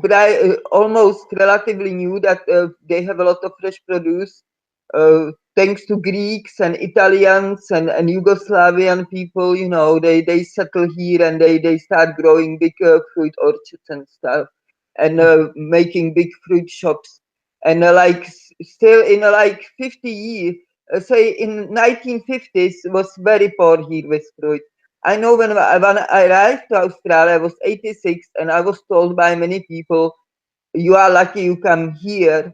almost relatively new that they have a lot of fresh produce, thanks to Greeks and Italians and Yugoslavian people. You know, they settle here and they start growing big fruit orchards and stuff, and making big fruit shops. And still in like 50 years, say in 1950s was very poor here with fruit. I know when I arrived to Australia, I was 86, and I was told by many people, "You are lucky you come here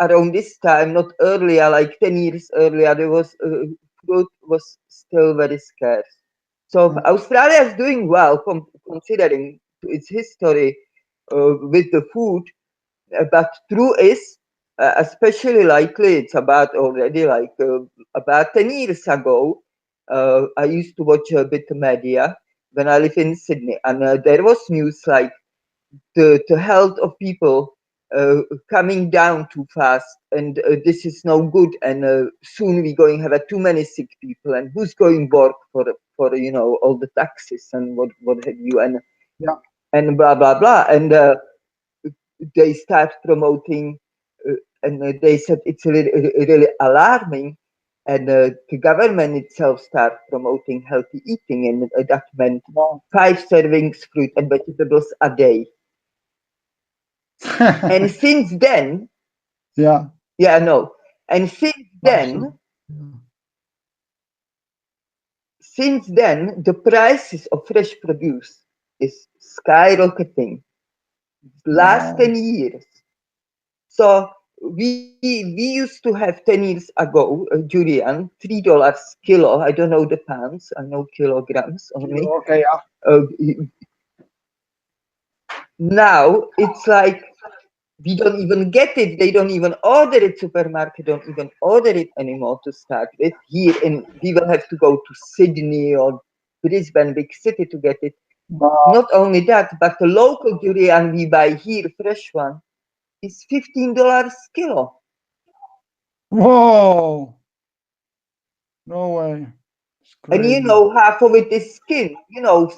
around this time, not earlier, like 10 years earlier. There was food was still very scarce." So Australia is doing well, considering its history with the food. But true is, especially likely, it's about already like about 10 years ago. I used to watch a bit of media when I live in Sydney, and there was news like the health of people coming down too fast, and this is no good. And soon we're going to have too many sick people, and who's going to work for all the taxes and what have you, Yeah. and blah blah blah. And they start promoting, and they said it's really alarming. And the government itself start promoting healthy eating, and that meant Wow. 5 servings fruit and vegetables a day. And since then, Yeah. yeah, no, and since then, Absolutely. Yeah. since then, the prices of fresh produce is skyrocketing. Last Wow. 10 years. So we used to have 10 years ago durian, $3 kilo. I don't know the pounds, I know kilograms only. Okay. Yeah. Uh, Now it's like we don't even get it. They don't even order it. Supermarket don't even order it anymore to start with. Here in we will have to go to Sydney or Brisbane, big city, to get it. Wow. Not only that, but the local durian we buy here, fresh one, is $15 kilo. Whoa. No way. It's And crazy. half of it is skin.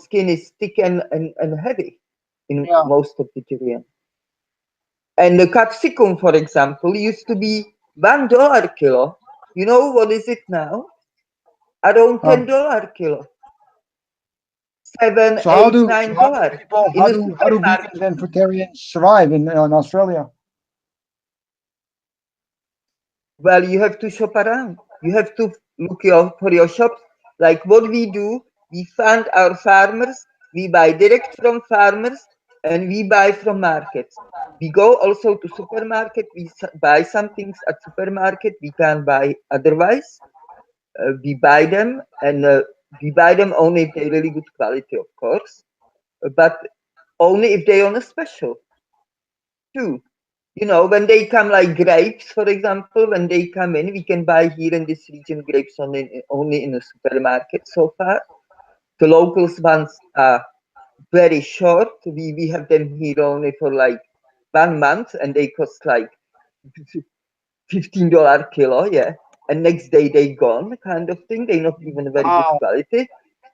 Skin is thick and heavy in Yeah. most of the durian. And the capsicum, for example, used to be $1 kilo. You know what is it now? Around Um, $10 kilo. Seven, so how eight, do so nine how do dollars people in a how do supermarket. vegans and fruitarians survive in Australia? Well, you have to shop around. You have to look for your shops. Like what we do, we fund our farmers, we buy direct from farmers, and we buy from markets. We go also to supermarket, we buy some things at supermarket we can't buy otherwise. We buy them, and we buy them only if they're really good quality, of course, but only if they're on a special too. When they come like grapes, for example, when they come in, we can buy here in this region grapes only in a supermarket so far. The locals ones are very short. We have them here only for like 1 month, and they cost like $15 kilo, yeah. And next day they gone, kind of thing. They're not even very good Wow. quality.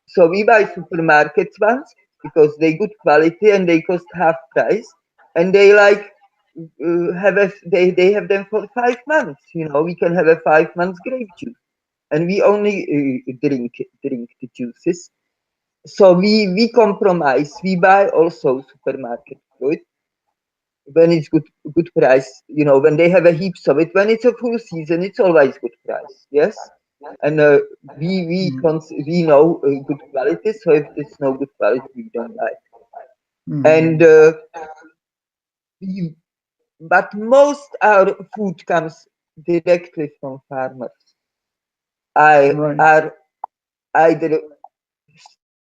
So we buy supermarket ones. because they good quality and they cost half price, and they like they have them for 5 months. You know, we can have a 5 months grape juice, and we only drink the juices. So we compromise. We buy also supermarket food when it's good price. You know, when they have a heaps of it. When it's a full season, it's always good price. Yes, and we know good quality. So if there's no good quality, we don't buy. And but most our food comes directly from farmers. Right. Are either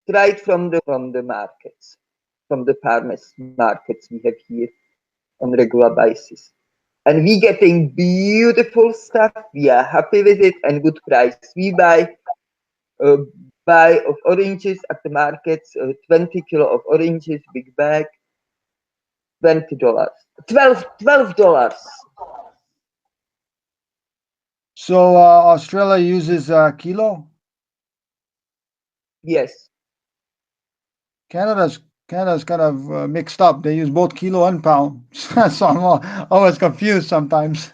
straight from the markets, from the farmers markets we have here on regular basis. And we getting beautiful stuff. We are happy with it and good price. We uh, buy of oranges at the markets, 20 kilo of oranges, big bag, $20, $12. So Australia uses kilo. Yes. Canada's kind of mixed up. They use both kilo and pound. So I'm always confused sometimes.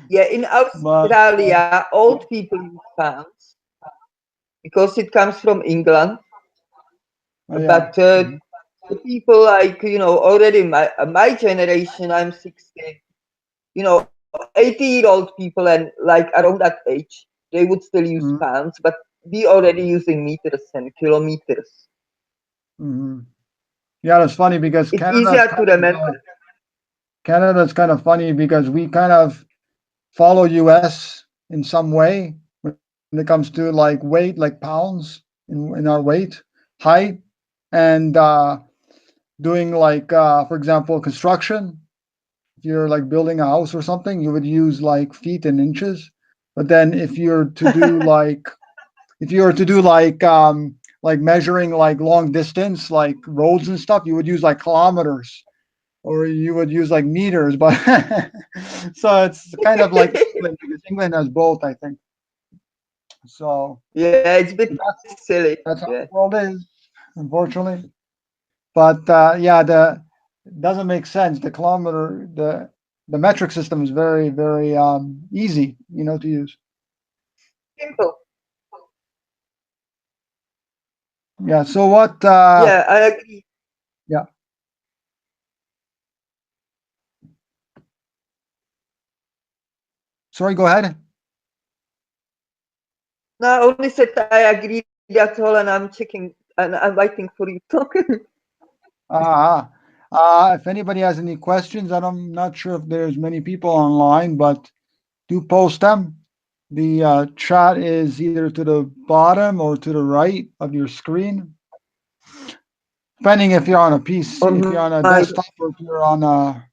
Yeah, in But Australia, old people use pounds because it comes from England. yeah. But the people like, you know, already my generation, I'm 60, you know, 80-year-old people and like around that age, they would still use Mhm. pounds, but we already using meters and kilometers. Mhm. Yeah, that's funny because It's easier to remember. Canada's kind of funny because we kind of follow US in some way when it comes to like weight, like pounds in our weight, height, and doing like for example construction. If you're like building a house or something, you would use like feet and inches. But then if you're to do like measuring like long distance, like roads and stuff, you would use like kilometers or you would use like meters. But so it's kind of like England because England has both, I think. So Yeah, it's a bit that's silly. that's how Yeah. the world is, unfortunately. But yeah, the it doesn't make sense. The kilometer, the metric system is very, very easy, to use. Simple. Yeah. So what? Yeah, I agree. Yeah. Sorry. Go ahead. No, I only said I agree. That's all, and I'm checking and I'm waiting for you talking. Uh, if anybody has any questions, I'm not sure if there's many people online, but do post them. The chat is either to the bottom or to the right of your screen, depending if you're on a PC, if On you're on a my, desktop, or if you're on a.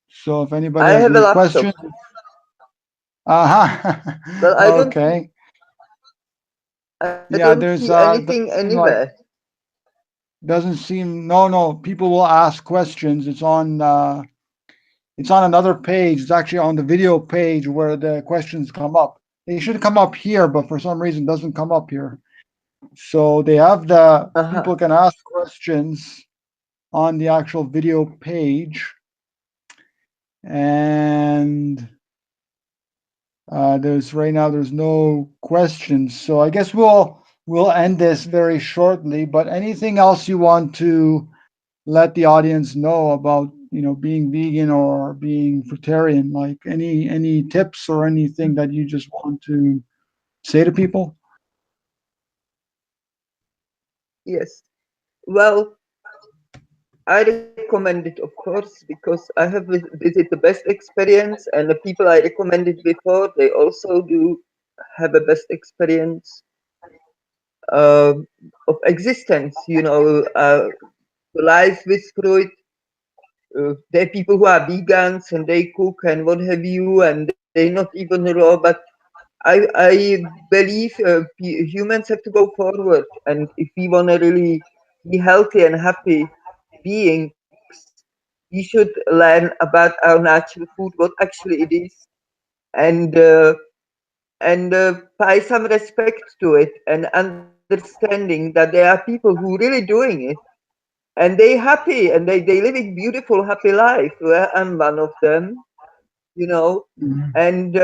So if anybody I has have a any laptop. questions, uh-huh. Well, Okay. I Yeah, don't there's see anything doesn't seem like anywhere. no, people will ask questions. It's on another page. It's actually on the video page where the questions come up. They should come up here, but for some reason it doesn't come up here. So they have the Uh-huh. people can ask questions on the actual video page. And there's right now there's no questions. So I guess we'll end this very shortly. But anything else you want to let the audience know about being vegan or being fruitarian, like any tips or anything that you just want to say to people? Yes. Well, I recommend it, of course, because I have visited the best experience, and the people I recommended before, they also do have a best experience uh, of existence. You know, life with fruit. There are people who are vegans and they cook and what have you, and they're not even raw. But I believe humans have to go forward, and if we want to really be healthy and happy beings, we should learn about our natural food, what actually it is, and pay some respect to it and understand understanding that there are people who really doing it, and they happy, and they living beautiful, happy life. Where I'm one of them, you know, Mhm. and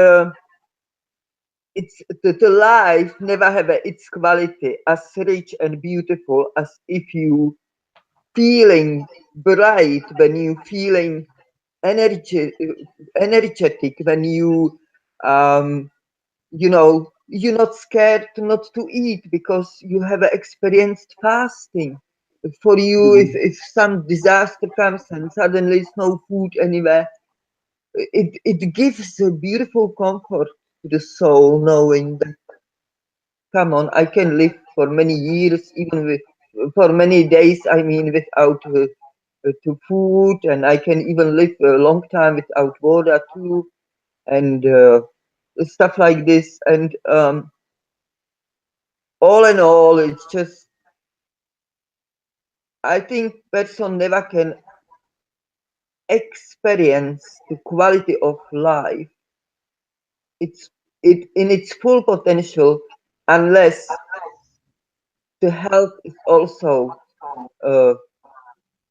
it's the life never have its quality as rich and beautiful as if you feeling bright, when you feeling energy, energetic, when um, you know, you're not scared not to eat because you have experienced fasting. For you, Mhm. if some disaster comes and suddenly there's no food anywhere, it gives a beautiful comfort to the soul, knowing that, come on, I can live for many years, even with for many days. I mean, without to food, and I can even live a long time without water too, and stuff like this. And all in all, it's just, I think person never can experience the quality of life. It's it in its full potential unless the health is also uh,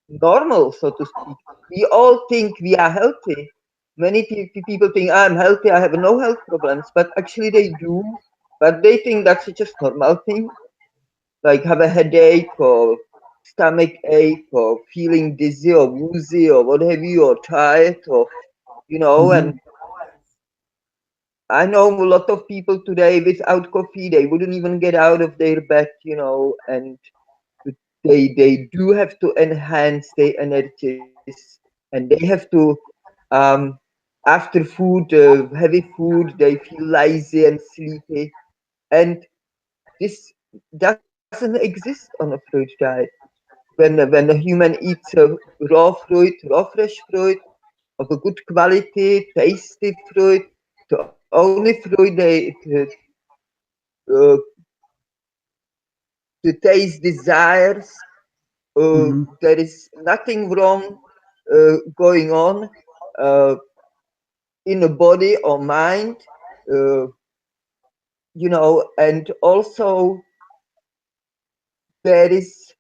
normal, so to speak. We all think we are healthy. Many people think I'm healthy, I have no health problems, but actually they do. But they think that's just normal thing, like have a headache or stomach ache or feeling dizzy or woozy or what have you, or tired, or and Mhm. I know a lot of people today without coffee they wouldn't even get out of their bed, and they do have to enhance their energies, and they have to um after food, heavy food, they feel lazy and sleepy, and this doesn't exist on a fruit diet. When a human eats a raw fresh fruit of a good quality, tasty fruit, the only fruit uh, the taste desires, Mhm. there is nothing wrong going on uh, in the body or mind, uh, and also there is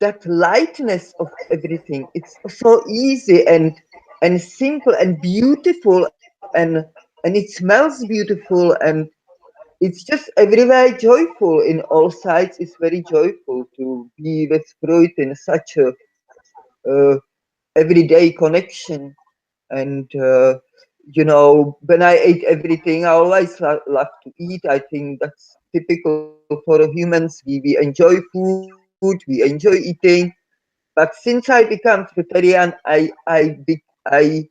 that lightness of everything. It's so easy and simple and beautiful, and it smells beautiful, and it's just everywhere joyful. In all sides, it's very joyful to be with fruit in such a uh, everyday connection. And when I ate everything, I always love to eat. I think that's typical for humans. We enjoy food, we enjoy eating. But since I became vegetarian, I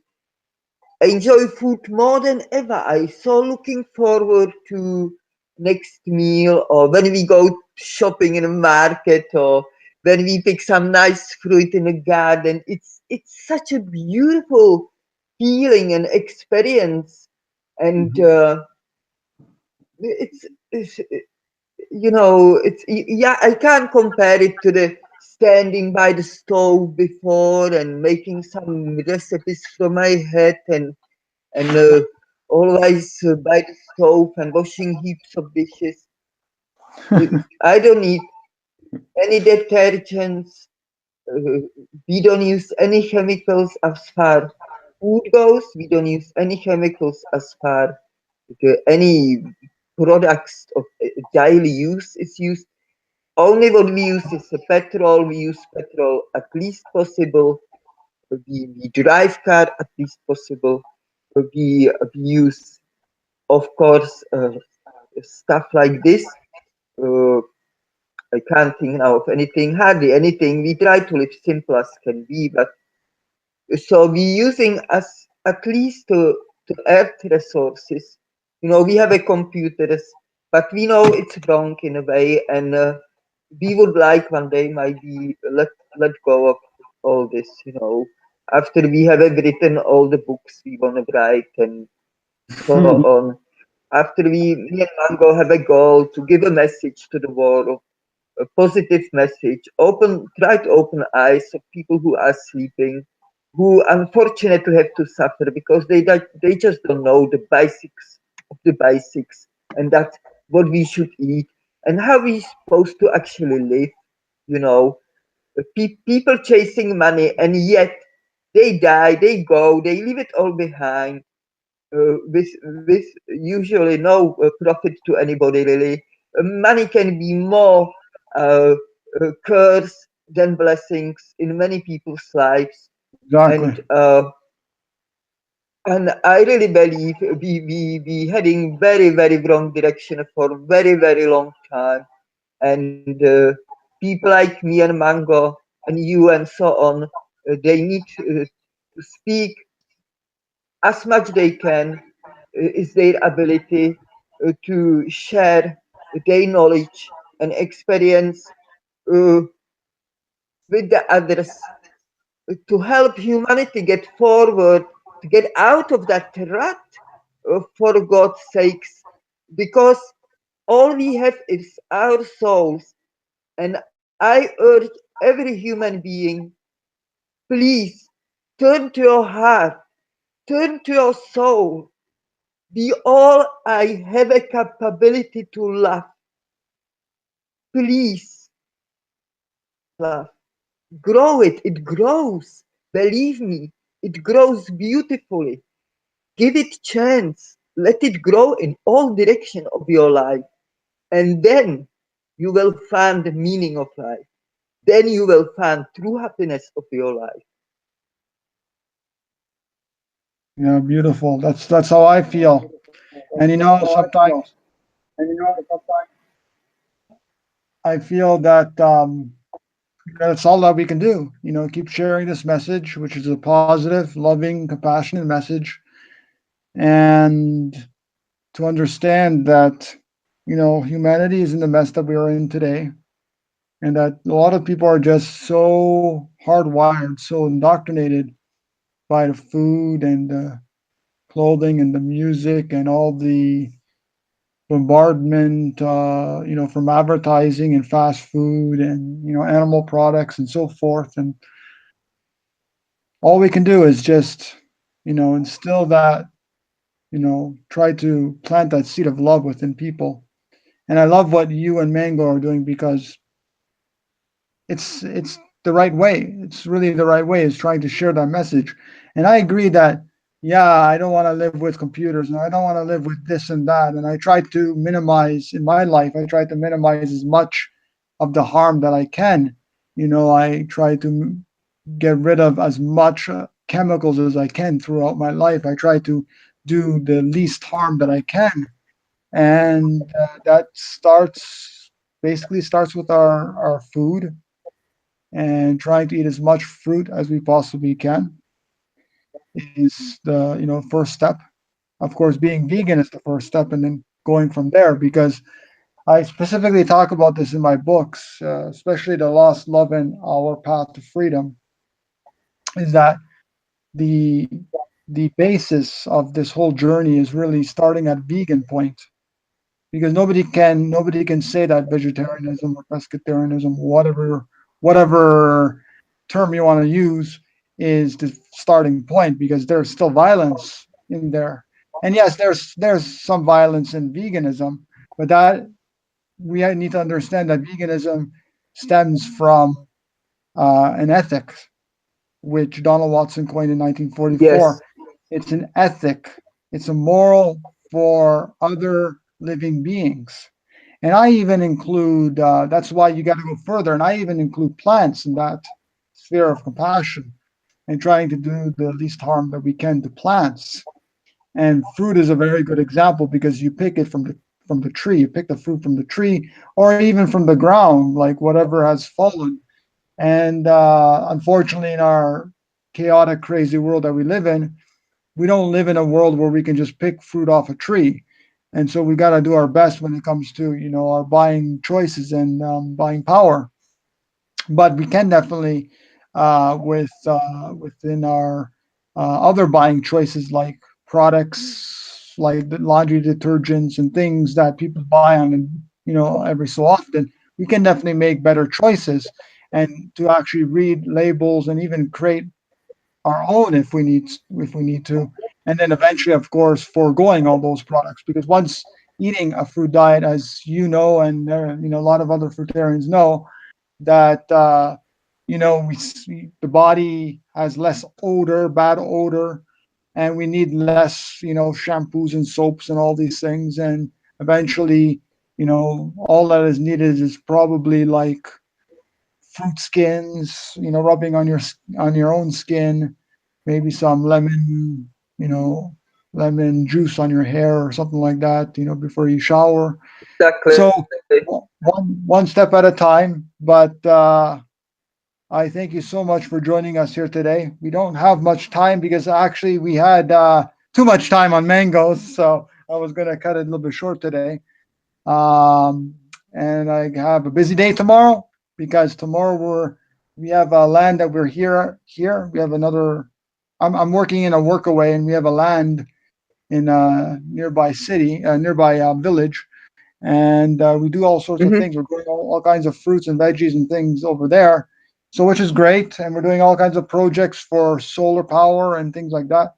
enjoy food more than ever. I so looking forward to next meal, or when we go shopping in a market, or when we pick some nice fruit in a garden. It's such a beautiful feeling and experience, and Mhm. it's it's, yeah, I can't compare it to the standing by the stove before and making some recipes from my head, and always by the stove and washing heaps of dishes. I don't need any detergents. Uh, we don't use any chemicals as far food goes. We don't use any chemicals as far any products of daily use is used. Only what we use is petrol. We use petrol at least possible. We drive car at least possible. We use, of course, stuff like this. Uh, I can't think now of anything, hardly anything. We try to live simple as can be, but so we using as at least to earth resources. We have a computers, but we know it's wrong in a way, and we would like one day maybe let go of all this. After we have written all the books we want to write and so on. After me and Mango have a goal to give a message to the world, a positive message, try to open eyes of people who are sleeping, who unfortunately have to suffer because they just don't know the basics of the basics, and that what we should eat, and how we're supposed to actually live. You know, people chasing money, and yet they die, they go, they leave it all behind, with usually no profit to anybody really. Money can be more uh, curse than blessings in many people's lives, Exactly. and I really believe we heading very wrong direction for very long time, and people like me and Mango and you and so on, they need to speak as much they can, is their ability to share their knowledge and experience uh, with the others, to help humanity get forward, to get out of that rut, for God's sakes, because all we have is our souls. And I urge every human being, please turn to your heart, turn to your soul. We all I have a capability to love. Please love. Grow it. It grows. Believe me, it grows beautifully. Give it chance. Let it grow in all direction of your life. And then you will find the meaning of life. Then you will find true happiness of your life. Yeah, beautiful. That's how I feel. And sometimes I feel that that's all that we can do. Keep sharing this message, which is a positive, loving, compassionate message, and to understand that humanity is in the mess that we are in today, and that a lot of people are just so hardwired, so indoctrinated by the food and the clothing and the music and all the bombardment, from advertising and fast food and animal products and so forth. And all we can do is just instill that, try to plant that seed of love within people. And I love what you and Mango are doing because it's the right way. It's really the right way, is trying to share that message. And I agree that, yeah, I don't want to live with computers and I don't want to live with this and that. And I try to minimize in my life. I try to minimize as much of the harm that I can. I try to get rid of as much chemicals as I can throughout my life. I try to do the least harm that I can, and that starts with our food, and trying to eat as much fruit as we possibly can is the first step. Of course, being vegan is the first step, and then going from there. Because I specifically talk about this in my books, especially The Lost Love and Our Path to Freedom, is that the the basis of this whole journey is really starting at vegan point, because nobody can say that vegetarianism or pescatarianism, whatever term you want to use, is the starting point, because there's still violence in there. And yes, there's some violence in veganism, but that we need to understand that veganism stems from an ethic which Donald Watson coined in 1944. Yes, It's an ethic, it's a moral for other living beings. And I even include, that's why you got to go further, and I even include plants in that sphere of compassion, and trying to do the least harm that we can to plants. And fruit is a very good example, because you pick it from the tree, you pick the fruit from the tree, or even from the ground, like whatever has fallen. And unfortunately, in our chaotic, crazy world that we live in, we don't live in a world where we can just pick fruit off a tree. And so we got to do our best when it comes to our buying choices and buying power. But we can definitely, within our other buying choices, like products like the laundry detergents and things that people buy on, every so often, we can definitely make better choices, and to actually read labels and even create our own if we need to. And then eventually, of course, foregoing all those products, because once eating a fruit diet, as you know, and a lot of other fruitarians know that the body has less odor, bad odor, and we need less shampoos and soaps and all these things, and eventually all that is needed is probably like fruit skins, rubbing on your own skin, maybe some you know, lemon juice on your hair or something like that, before you shower. Exactly. So one step at a time. But I thank you so much for joining us here today. We don't have much time because actually we had too much time on mangoes, so I was going to cut it a little bit short today. Um, and I have a busy day tomorrow because tomorrow we have land that we're here. We have another. I'm working in a workaway, and we have a land in a nearby city, nearby village, and we do all sorts of Mhm. things. We're growing all kinds of fruits and veggies and things over there, so which is great. And we're doing all kinds of projects for solar power and things like that.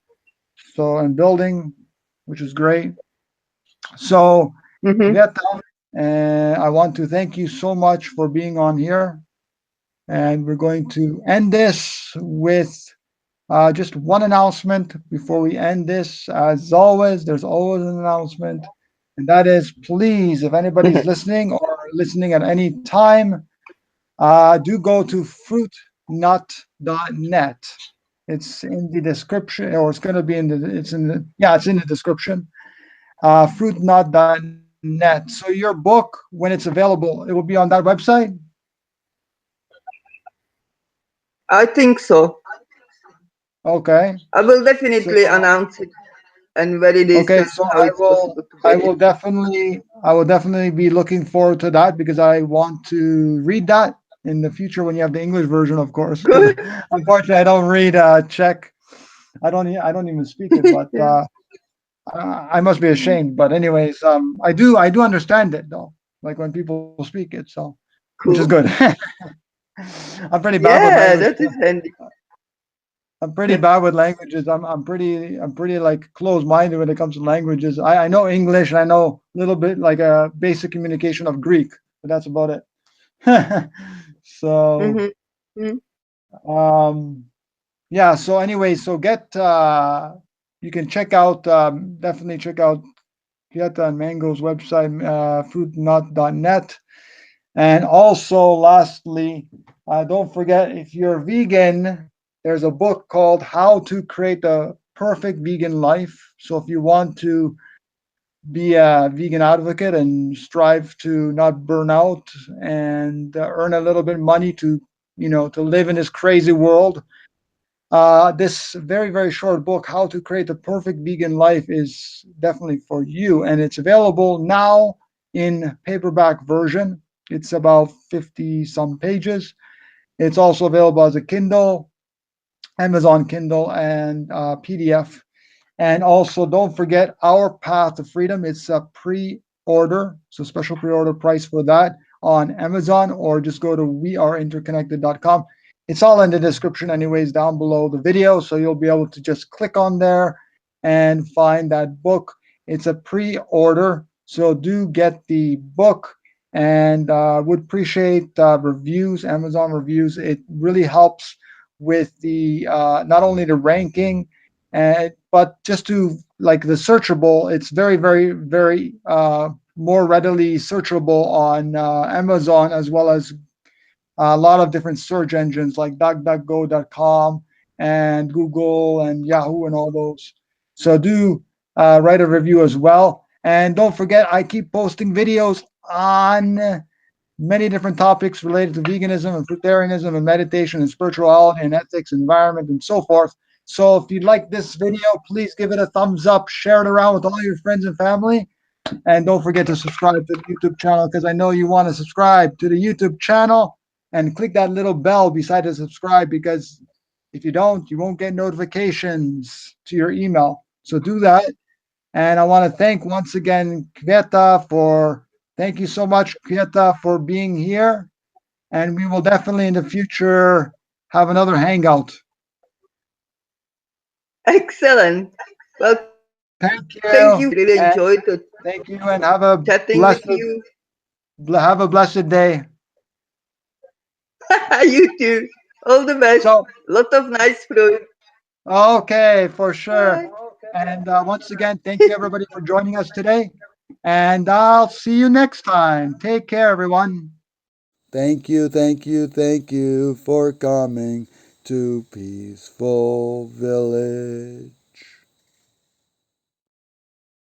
So and building, which is great. So Mhm. Vietnam, and I want to thank you so much for being on here. And we're going to end this with just one announcement before we end this. As always, there's always an announcement, and that is please, if anybody's listening or listening at any time, do go to fruitnut.net. It's in the description, or it's going to be it's in the description. Fruitnut.net. So your book, when it's available, it will be on that website. I think so. Okay. I will So definitely announce it and when it is okay, and so how it's possible to I get will it. definitely be looking forward to that because I want to read that in the future when you have the English version, of course. Because Good. unfortunately, I don't read Czech. I don't even speak it, but I must be ashamed. But anyways, I do understand it though. Like when people speak it, so which is good. Cool. I'm pretty bad with Yeah, language. that is handy. I'm pretty bad with languages. I'm pretty like closed-minded when it comes to languages. I know English and I know a little bit like a basic communication of Greek, but that's about it. So Mhm. Mhm. um yeah, so anyway, so get you can check out definitely check out Pieta and Mango's website, fruitnut.net. And also, lastly, don't forget if you're vegan, there's a book called How to Create the Perfect Vegan Life. So if you want to be a vegan advocate and strive to not burn out and earn a little bit of money to live in this crazy world, this very, very short book, How to Create the Perfect Vegan Life, is definitely for you. And it's available now in paperback version. It's about 50 some pages. It's also available as a Kindle, Amazon Kindle, and PDF. And also, don't forget Our Path to Freedom. It's a pre order, so special pre order price for that on Amazon, or just go to weareinterconnected.com. It's all in the description, anyways, down below the video. So you'll be able to just click on there and find that book. It's a pre order. So do get the book and would appreciate reviews, Amazon reviews. It really helps with the not only the ranking but just to like the searchable, it's very, very, very more readily searchable on Amazon as well as a lot of different search engines like DuckDuckGo.com and Google and Yahoo and all those. So do write a review as well. And don't forget, I keep posting videos on many different topics related to veganism and fruitarianism and meditation and spirituality and ethics, environment, and so forth. So if you like this video, please give it a thumbs up, share it around with all your friends and family, and don't forget to subscribe to the YouTube channel because I know you want to subscribe to the YouTube channel and click that little bell beside the subscribe because if you don't, you won't get notifications to your email. So do that. And I want to thank once again Kvieta for thank you so much, Kvieta, for being here. And we will definitely in the future have another hangout. Excellent. Well, thank you. Thank Really you. enjoyed And it. Thank you, and have a chatting with blessed you. day. You too. All the best. So, Lot of nice fruit. okay, for sure. Bye. And once again, thank you everybody for joining us today. And I'll see you next time. Take care, everyone. Thank you, thank you, thank you for coming to Peaceful Village.